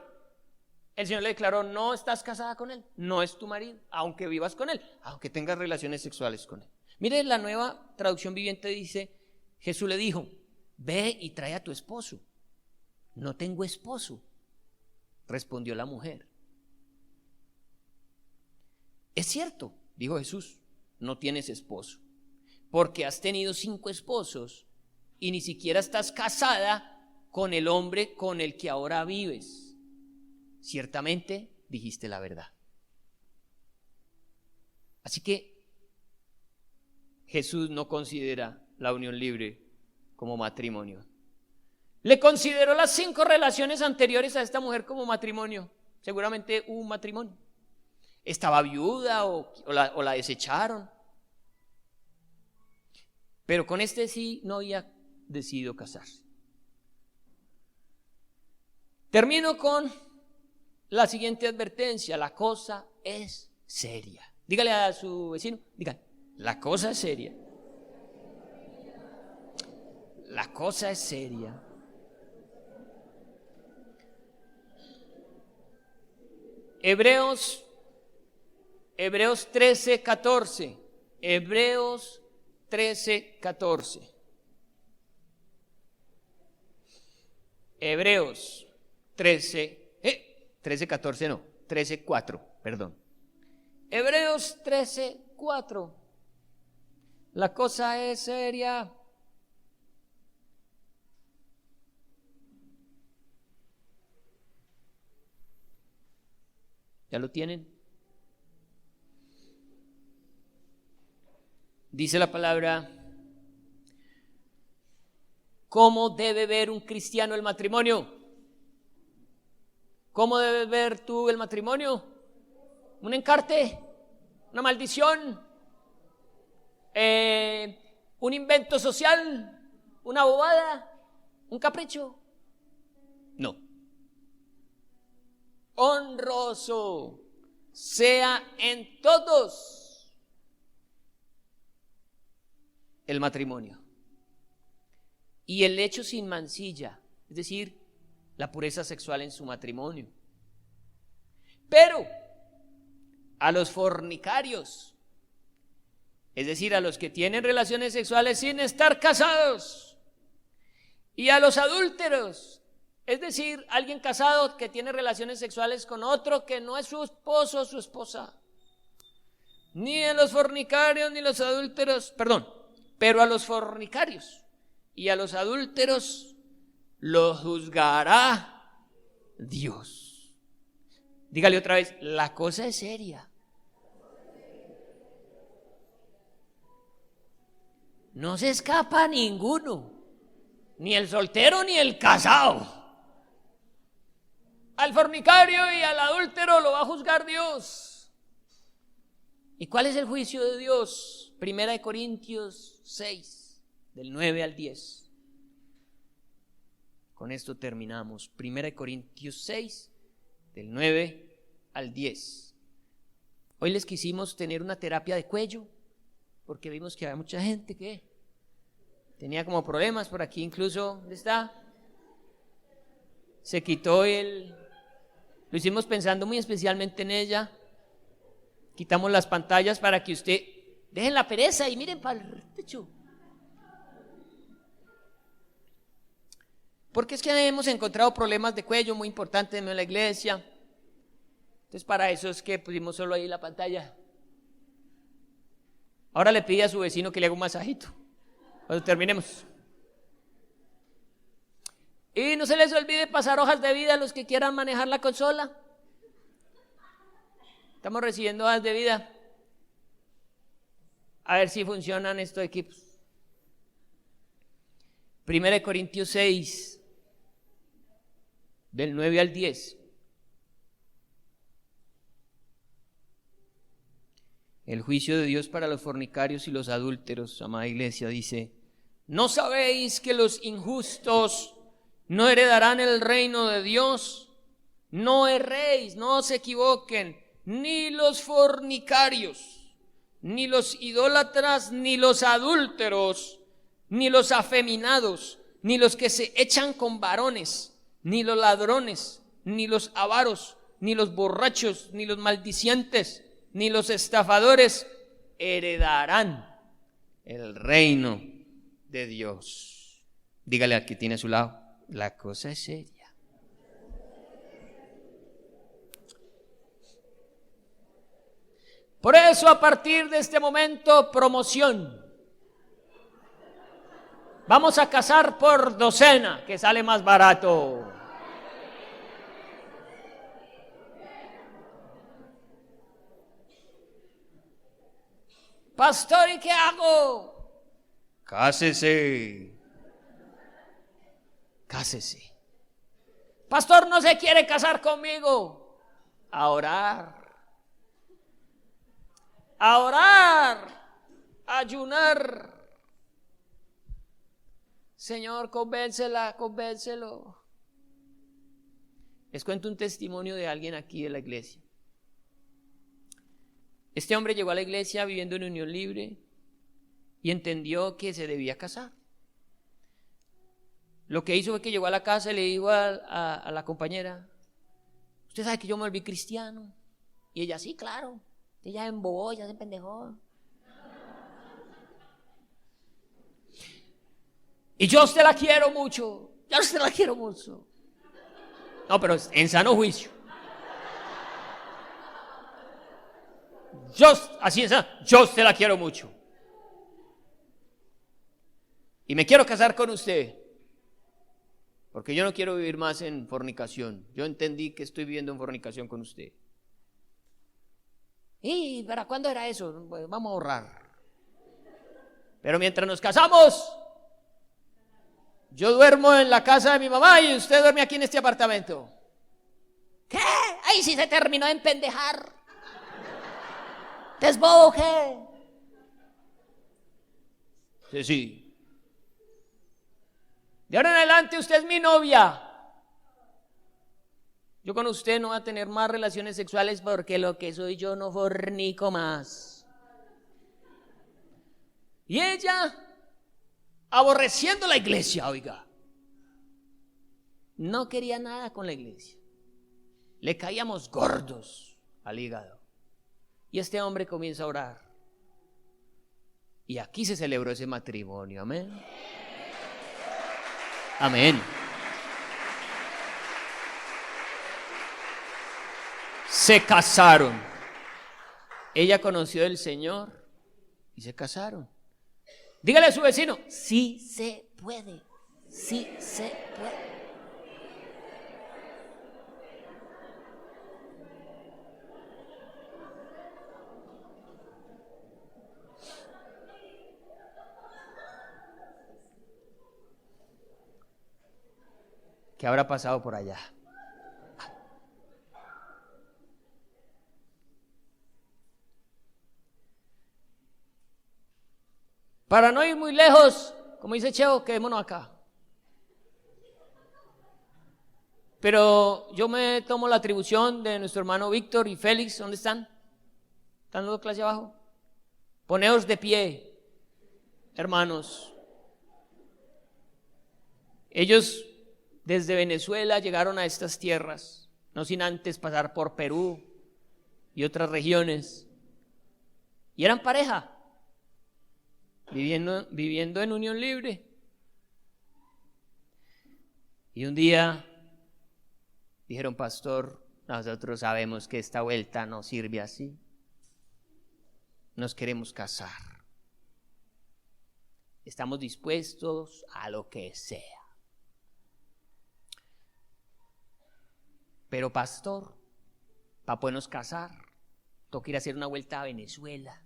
el Señor le declaró: no estás casada con él, no es tu marido, aunque vivas con él, aunque tengas relaciones sexuales con él. Mire, la Nueva Traducción Viviente dice: Jesús le dijo: ve y trae a tu esposo. No tengo esposo, respondió la mujer. Es cierto, dijo Jesús, no tienes esposo, porque has tenido 5 esposos y ni siquiera estás casada con el hombre con el que ahora vives. Ciertamente dijiste la verdad. Así que Jesús no considera la unión libre como matrimonio. Le consideró las 5 relaciones anteriores a esta mujer como matrimonio. Seguramente hubo un matrimonio. Estaba viuda o la desecharon. Pero con este sí no había decidido casarse. Termino con la siguiente advertencia: la cosa es seria. Dígale a su vecino, dígale: la cosa es seria. La cosa es seria. Hebreos 13:14. Hebreos 13:14. Hebreos 13:14 no, 13:4, perdón. Hebreos 13:4. La cosa es seria. ¿Ya lo tienen? Dice la palabra: ¿Cómo debe ver un cristiano el matrimonio? ¿Cómo debes ver tú el matrimonio? ¿Un encarte? ¿Una maldición? ¿Un invento social? ¿Una bobada? ¿Un capricho? No. Honroso sea en todos el matrimonio. Y el hecho sin mancilla, es decir, la pureza sexual en su matrimonio. Pero a los fornicarios, es decir, a los que tienen relaciones sexuales sin estar casados, y a los adúlteros, es decir, alguien casado que tiene relaciones sexuales con otro que no es su esposo o su esposa, ni a los fornicarios ni los adúlteros, pero a los fornicarios y a los adúlteros los juzgará Dios. Dígale otra vez, la cosa es seria. No se escapa ninguno, ni el soltero ni el casado. Al fornicario y al adúltero lo va a juzgar Dios. ¿Y cuál es el juicio de Dios? 1 Corintios 6, del 9 al 10. Con esto terminamos. 1 Corintios 6, del 9 al 10. Hoy les quisimos tener una terapia de cuello, porque vimos que había mucha gente que tenía como problemas por aquí, incluso, ¿dónde está? Se quitó lo hicimos pensando muy especialmente en ella. Quitamos las pantallas para que usted dejen la pereza y miren para el techo. Porque es que hemos encontrado problemas de cuello muy importantes en la iglesia. Entonces para eso es que pusimos solo ahí la pantalla. Ahora le pide a su vecino que le haga un masajito cuando terminemos. Y no se les olvide pasar hojas de vida a los que quieran manejar la consola. Estamos recibiendo hojas de vida. A ver si funcionan estos equipos. 1 Corintios 6, del 9 al 10. El juicio de Dios para los fornicarios y los adúlteros, amada iglesia, dice: ¿no sabéis que los injustos no heredarán el reino de Dios? No erréis, no os equivoquen, ni los fornicarios, ni los idólatras, ni los adúlteros, ni los afeminados, ni los que se echan con varones, ni los ladrones, ni los avaros, ni los borrachos, ni los maldicientes, ni los estafadores heredarán el reino de Dios. Dígale al que tiene a su lado, la cosa es seria. Por eso, a partir de este momento, promoción. Vamos a casar por docena, que sale más barato. Pastor, ¿y qué hago? Cásese. Cásese. Pastor, no se quiere casar conmigo. A orar. A orar. A ayunar. Señor, convéncela, convéncelo. Les cuento un testimonio de alguien aquí de la iglesia. Este hombre llegó a la iglesia viviendo en unión libre y entendió que se debía casar. Lo que hizo fue que llegó a la casa y le dijo a la compañera: usted sabe que yo me volví cristiano. Y ella: sí, claro. Ella se embobó, ya se pendejó. Y yo a usted la quiero mucho. Yo a usted la quiero mucho. No, pero en sano juicio. Yo a usted la quiero mucho. Y me quiero casar con usted. Porque yo no quiero vivir más en fornicación. Yo entendí que estoy viviendo en fornicación con usted. ¿Y para cuándo era eso? Pues vamos a ahorrar. Pero mientras nos casamos, Yo duermo en la casa de mi mamá y usted duerme aquí en este apartamento. ¿Qué? Ahí sí se terminó de empendejar. ¿Te es bobo qué? Sí, sí. De ahora en adelante usted es mi novia. Yo con usted no voy a tener más relaciones sexuales porque lo que soy yo no fornico más. Y ella, aborreciendo la iglesia, oiga, no quería nada con la iglesia. Le caíamos gordos al hígado. Y este hombre comienza a orar. Y aquí se celebró ese matrimonio, amén. Amén. Se casaron. Ella conoció al Señor y se casaron. Dígale a su vecino, sí se puede, sí se puede. ¿Qué habrá pasado por allá? Para no ir muy lejos, como dice Cheo, quedémonos acá. Pero yo me tomo la atribución de nuestro hermano Víctor y Félix. ¿Dónde están? ¿Están los de clase abajo? Poneos de pie, hermanos. Ellos desde Venezuela llegaron a estas tierras, no sin antes pasar por Perú y otras regiones. Y eran pareja. Viviendo en unión libre. Y un día dijeron, pastor, nosotros sabemos que esta vuelta no sirve así. Nos queremos casar. Estamos dispuestos a lo que sea. Pero pastor, para podernos casar, toca ir a hacer una vuelta a Venezuela.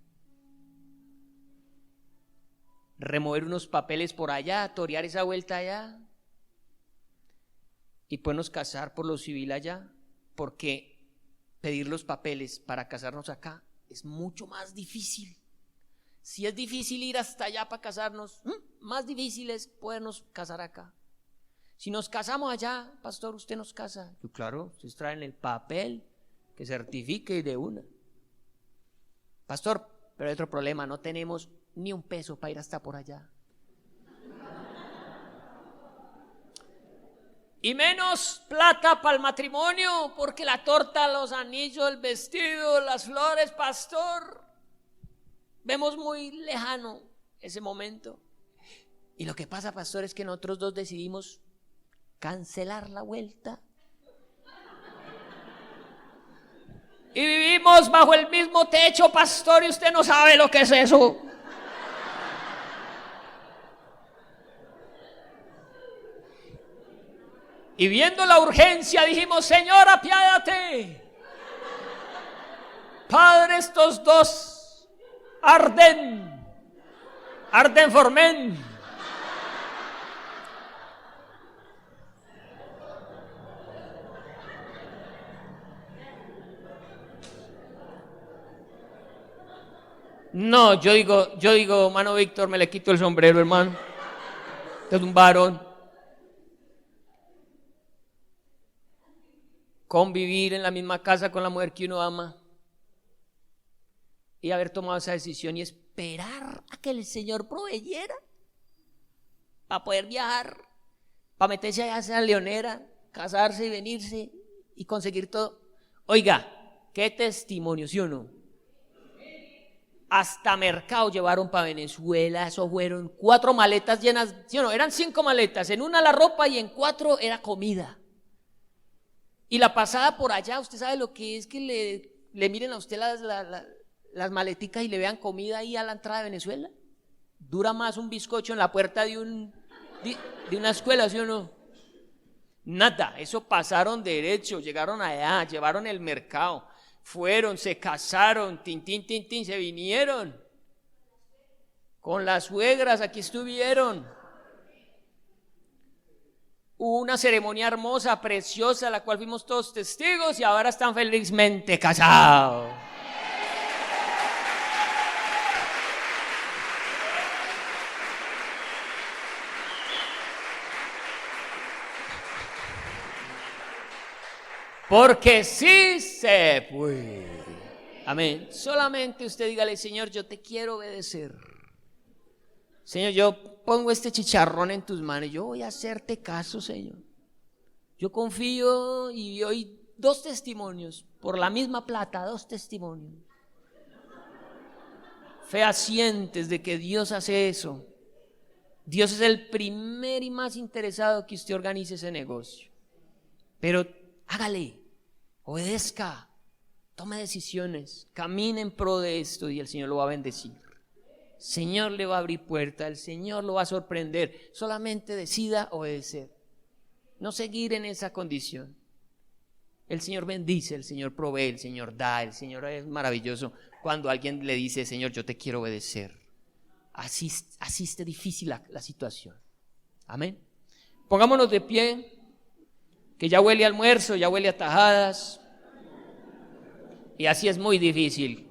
Remover unos papeles por allá, torear esa vuelta allá y podernos casar por lo civil allá, porque pedir los papeles para casarnos acá es mucho más difícil. Si es difícil ir hasta allá para casarnos, más difícil es podernos casar acá. Si nos casamos allá, pastor, usted nos casa. Yo, claro, ustedes traen el papel que certifique de una. Pastor, pero hay otro problema, no tenemos ni un peso para ir hasta por allá. Y menos plata para el matrimonio, porque la torta, los anillos, el vestido, las flores, pastor, vemos muy lejano ese momento. Y lo que pasa, pastor, es que nosotros dos decidimos cancelar la vuelta. Y vivimos bajo el mismo techo, pastor, y usted no sabe lo que es eso. Y viendo la urgencia dijimos, Señor, apiádate. Padre, estos dos arden formen. No, yo digo, hermano Víctor, me le quito el sombrero, hermano. Usted es un varón. Convivir en la misma casa con la mujer que uno ama y haber tomado esa decisión y esperar a que el Señor proveyera para poder viajar, para meterse allá a esa leonera, casarse y venirse y conseguir todo. Oiga, qué testimonio, ¿sí o no? Hasta mercado llevaron para Venezuela. Eso fueron 4 maletas llenas, ¿sí o no? Eran 5 maletas, en una la ropa y en 4 era comida. Y la pasada por allá, usted sabe lo que es que le miren a usted las maleticas y le vean comida ahí a la entrada de Venezuela. Dura más un bizcocho en la puerta de una escuela, ¿sí o no? Nada, eso pasaron derecho, llegaron allá, llevaron el mercado, fueron, se casaron, tin, se vinieron. Con las suegras, aquí estuvieron. Hubo una ceremonia hermosa, preciosa, la cual fuimos todos testigos y ahora están felizmente casados. Porque sí se puede. Amén. Solamente usted dígale: Señor, yo te quiero obedecer. Señor, yo pongo este chicharrón en tus manos. Yo voy a hacerte caso, Señor. Yo confío y hoy 2 testimonios. Por la misma plata, 2 testimonios. Fehacientes de que Dios hace eso. Dios es el primer y más interesado que usted organice ese negocio. Pero hágale, obedezca, tome decisiones, camine en pro de esto y el Señor lo va a bendecir. El Señor le va a abrir puerta, el Señor lo va a sorprender. Solamente decida obedecer, no seguir en esa condición. El Señor bendice, el Señor provee, el Señor da, el Señor es maravilloso. Cuando alguien le dice: Señor, yo te quiero obedecer, así esté difícil la situación. Amén. Pongámonos de pie. Que ya huele a almuerzo, ya huele a tajadas. Y así es muy difícil.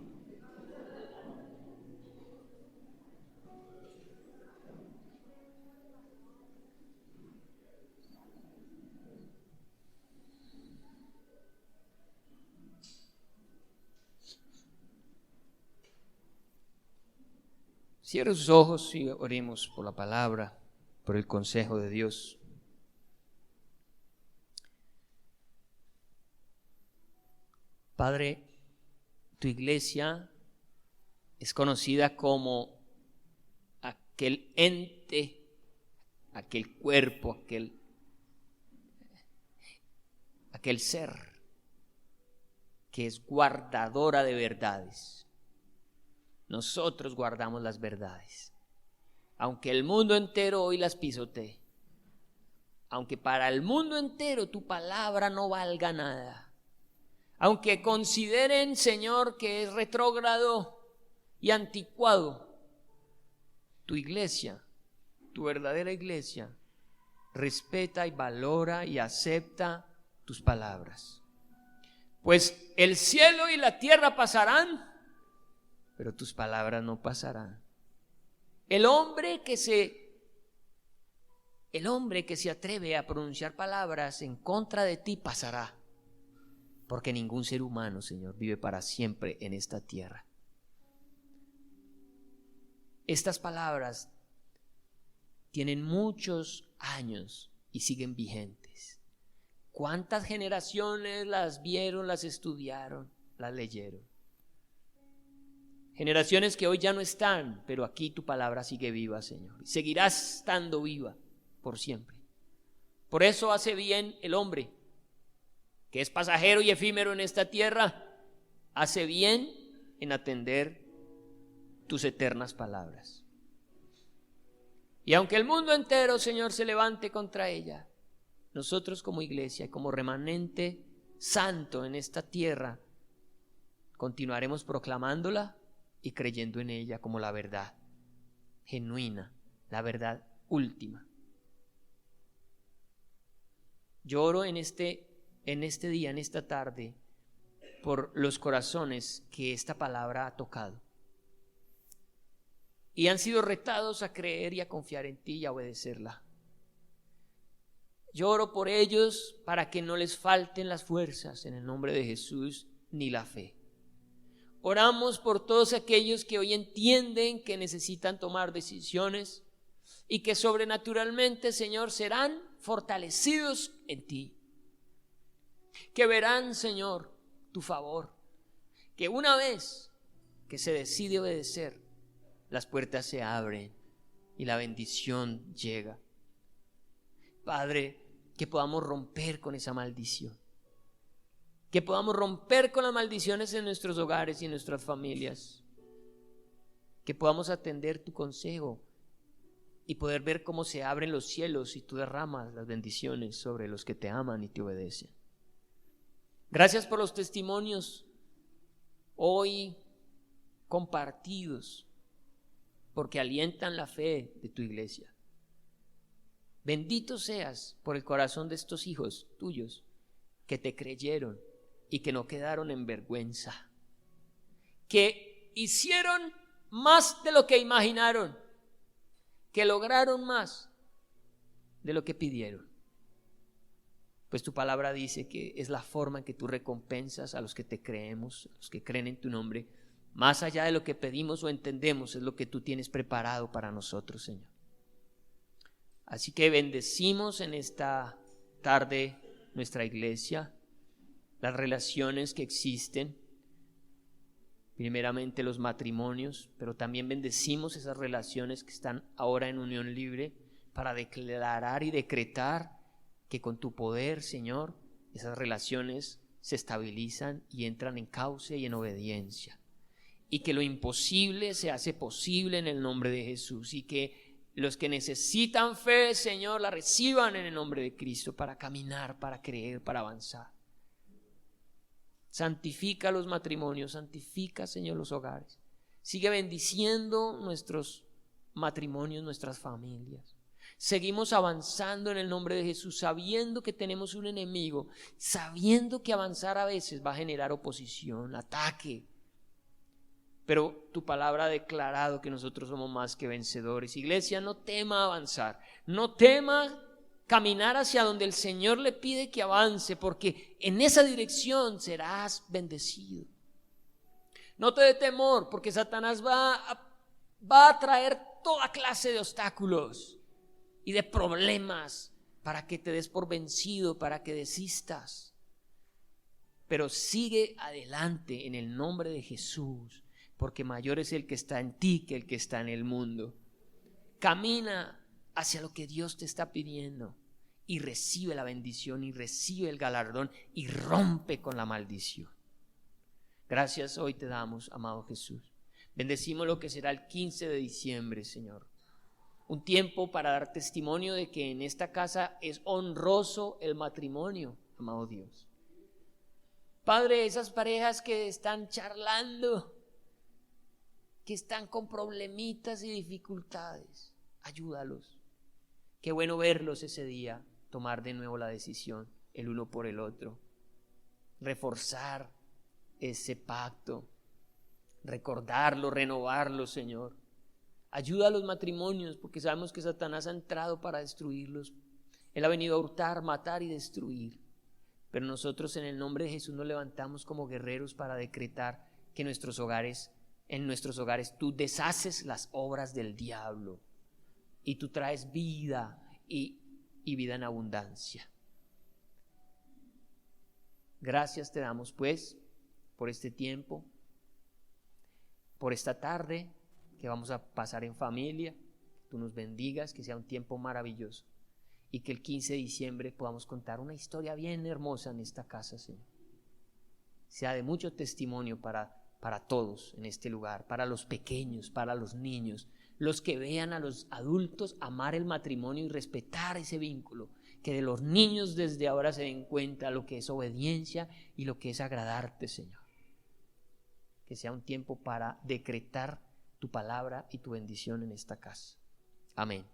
Cierre sus ojos y oremos por la palabra, por el consejo de Dios. Padre, tu iglesia es conocida como aquel ente, aquel cuerpo, aquel ser que es guardadora de verdades. Nosotros guardamos las verdades, aunque el mundo entero hoy las pisotee, aunque para el mundo entero tu palabra no valga nada. Aunque consideren, Señor, que es retrógrado y anticuado, tu iglesia, tu verdadera iglesia, respeta y valora y acepta tus palabras. Pues el cielo y la tierra pasarán, pero tus palabras no pasarán. El hombre que se atreve a pronunciar palabras en contra de ti pasará. Porque ningún ser humano, Señor, vive para siempre en esta tierra. Estas palabras tienen muchos años y siguen vigentes. ¿Cuántas generaciones las vieron, las estudiaron, las leyeron? Generaciones que hoy ya no están, pero aquí tu palabra sigue viva, Señor. Y seguirá estando viva por siempre. Por eso hace bien el hombre, que es pasajero y efímero en esta tierra, hace bien en atender tus eternas palabras. Y aunque el mundo entero, Señor, se levante contra ella, nosotros como iglesia y como remanente santo en esta tierra, continuaremos proclamándola y creyendo en ella como la verdad genuina, la verdad última. Lloro en este día, en esta tarde, por los corazones que esta palabra ha tocado y han sido retados a creer y a confiar en ti y a obedecerla. Lloro por ellos para que no les falten las fuerzas en el nombre de Jesús ni la fe. Oramos por todos aquellos que hoy entienden que necesitan tomar decisiones y que sobrenaturalmente, Señor, serán fortalecidos en ti. Que verán, Señor, tu favor. Que una vez que se decide obedecer, las puertas se abren y la bendición llega. Padre, que podamos romper con esa maldición. Que podamos romper con las maldiciones en nuestros hogares y en nuestras familias. Que podamos atender tu consejo y poder ver cómo se abren los cielos y tú derramas las bendiciones sobre los que te aman y te obedecen. Gracias por los testimonios hoy compartidos, porque alientan la fe de tu iglesia. Bendito seas por el corazón de estos hijos tuyos que te creyeron y que no quedaron en vergüenza, que hicieron más de lo que imaginaron, que lograron más de lo que pidieron. Pues tu palabra dice que es la forma en que tú recompensas a los que te creemos, a los que creen en tu nombre. Más allá de lo que pedimos o entendemos, es lo que tú tienes preparado para nosotros, Señor. Así que bendecimos en esta tarde nuestra iglesia, las relaciones que existen, primeramente los matrimonios, pero también bendecimos esas relaciones que están ahora en unión libre para declarar y decretar que con tu poder, Señor, esas relaciones se estabilizan y entran en cauce y en obediencia. Y que lo imposible se hace posible en el nombre de Jesús. Y que los que necesitan fe, Señor, la reciban en el nombre de Cristo para caminar, para creer, para avanzar. Santifica los matrimonios, santifica, Señor, los hogares. Sigue bendiciendo nuestros matrimonios, nuestras familias. Seguimos avanzando en el nombre de Jesús, sabiendo que tenemos un enemigo, sabiendo que avanzar a veces va a generar oposición, ataque. Pero tu palabra ha declarado que nosotros somos más que vencedores. Iglesia, no tema avanzar, no tema caminar hacia donde el Señor le pide que avance, porque en esa dirección serás bendecido. No te dé temor, porque Satanás va a traer toda clase de obstáculos y de problemas para que te des por vencido, para que desistas. Pero sigue adelante en el nombre de Jesús, porque mayor es el que está en ti que el que está en el mundo. Camina hacia lo que Dios te está pidiendo y recibe la bendición y recibe el galardón y rompe con la maldición. Gracias hoy te damos, amado Jesús. Bendecimos lo que será el 15 de diciembre, Señor. Un tiempo para dar testimonio de que en esta casa es honroso el matrimonio, amado Dios. Padre, esas parejas que están charlando, que están con problemitas y dificultades, ayúdalos. Qué bueno verlos ese día, tomar de nuevo la decisión, el uno por el otro, reforzar ese pacto, recordarlo, renovarlo, Señor. Ayuda a los matrimonios, porque sabemos que Satanás ha entrado para destruirlos. Él ha venido a hurtar, matar y destruir. Pero nosotros en el nombre de Jesús nos levantamos como guerreros para decretar que en nuestros hogares tú deshaces las obras del diablo y tú traes vida y vida en abundancia. Gracias te damos pues por este tiempo, por esta tarde que vamos a pasar en familia. Tú nos bendigas, que sea un tiempo maravilloso y que el 15 de diciembre podamos contar una historia bien hermosa en esta casa, Señor. Sea de mucho testimonio para todos en este lugar, para los pequeños, para los niños, los que vean a los adultos amar el matrimonio y respetar ese vínculo, que de los niños desde ahora se den cuenta lo que es obediencia y lo que es agradarte, Señor. Que sea un tiempo para decretar tu palabra y tu bendición en esta casa. Amén.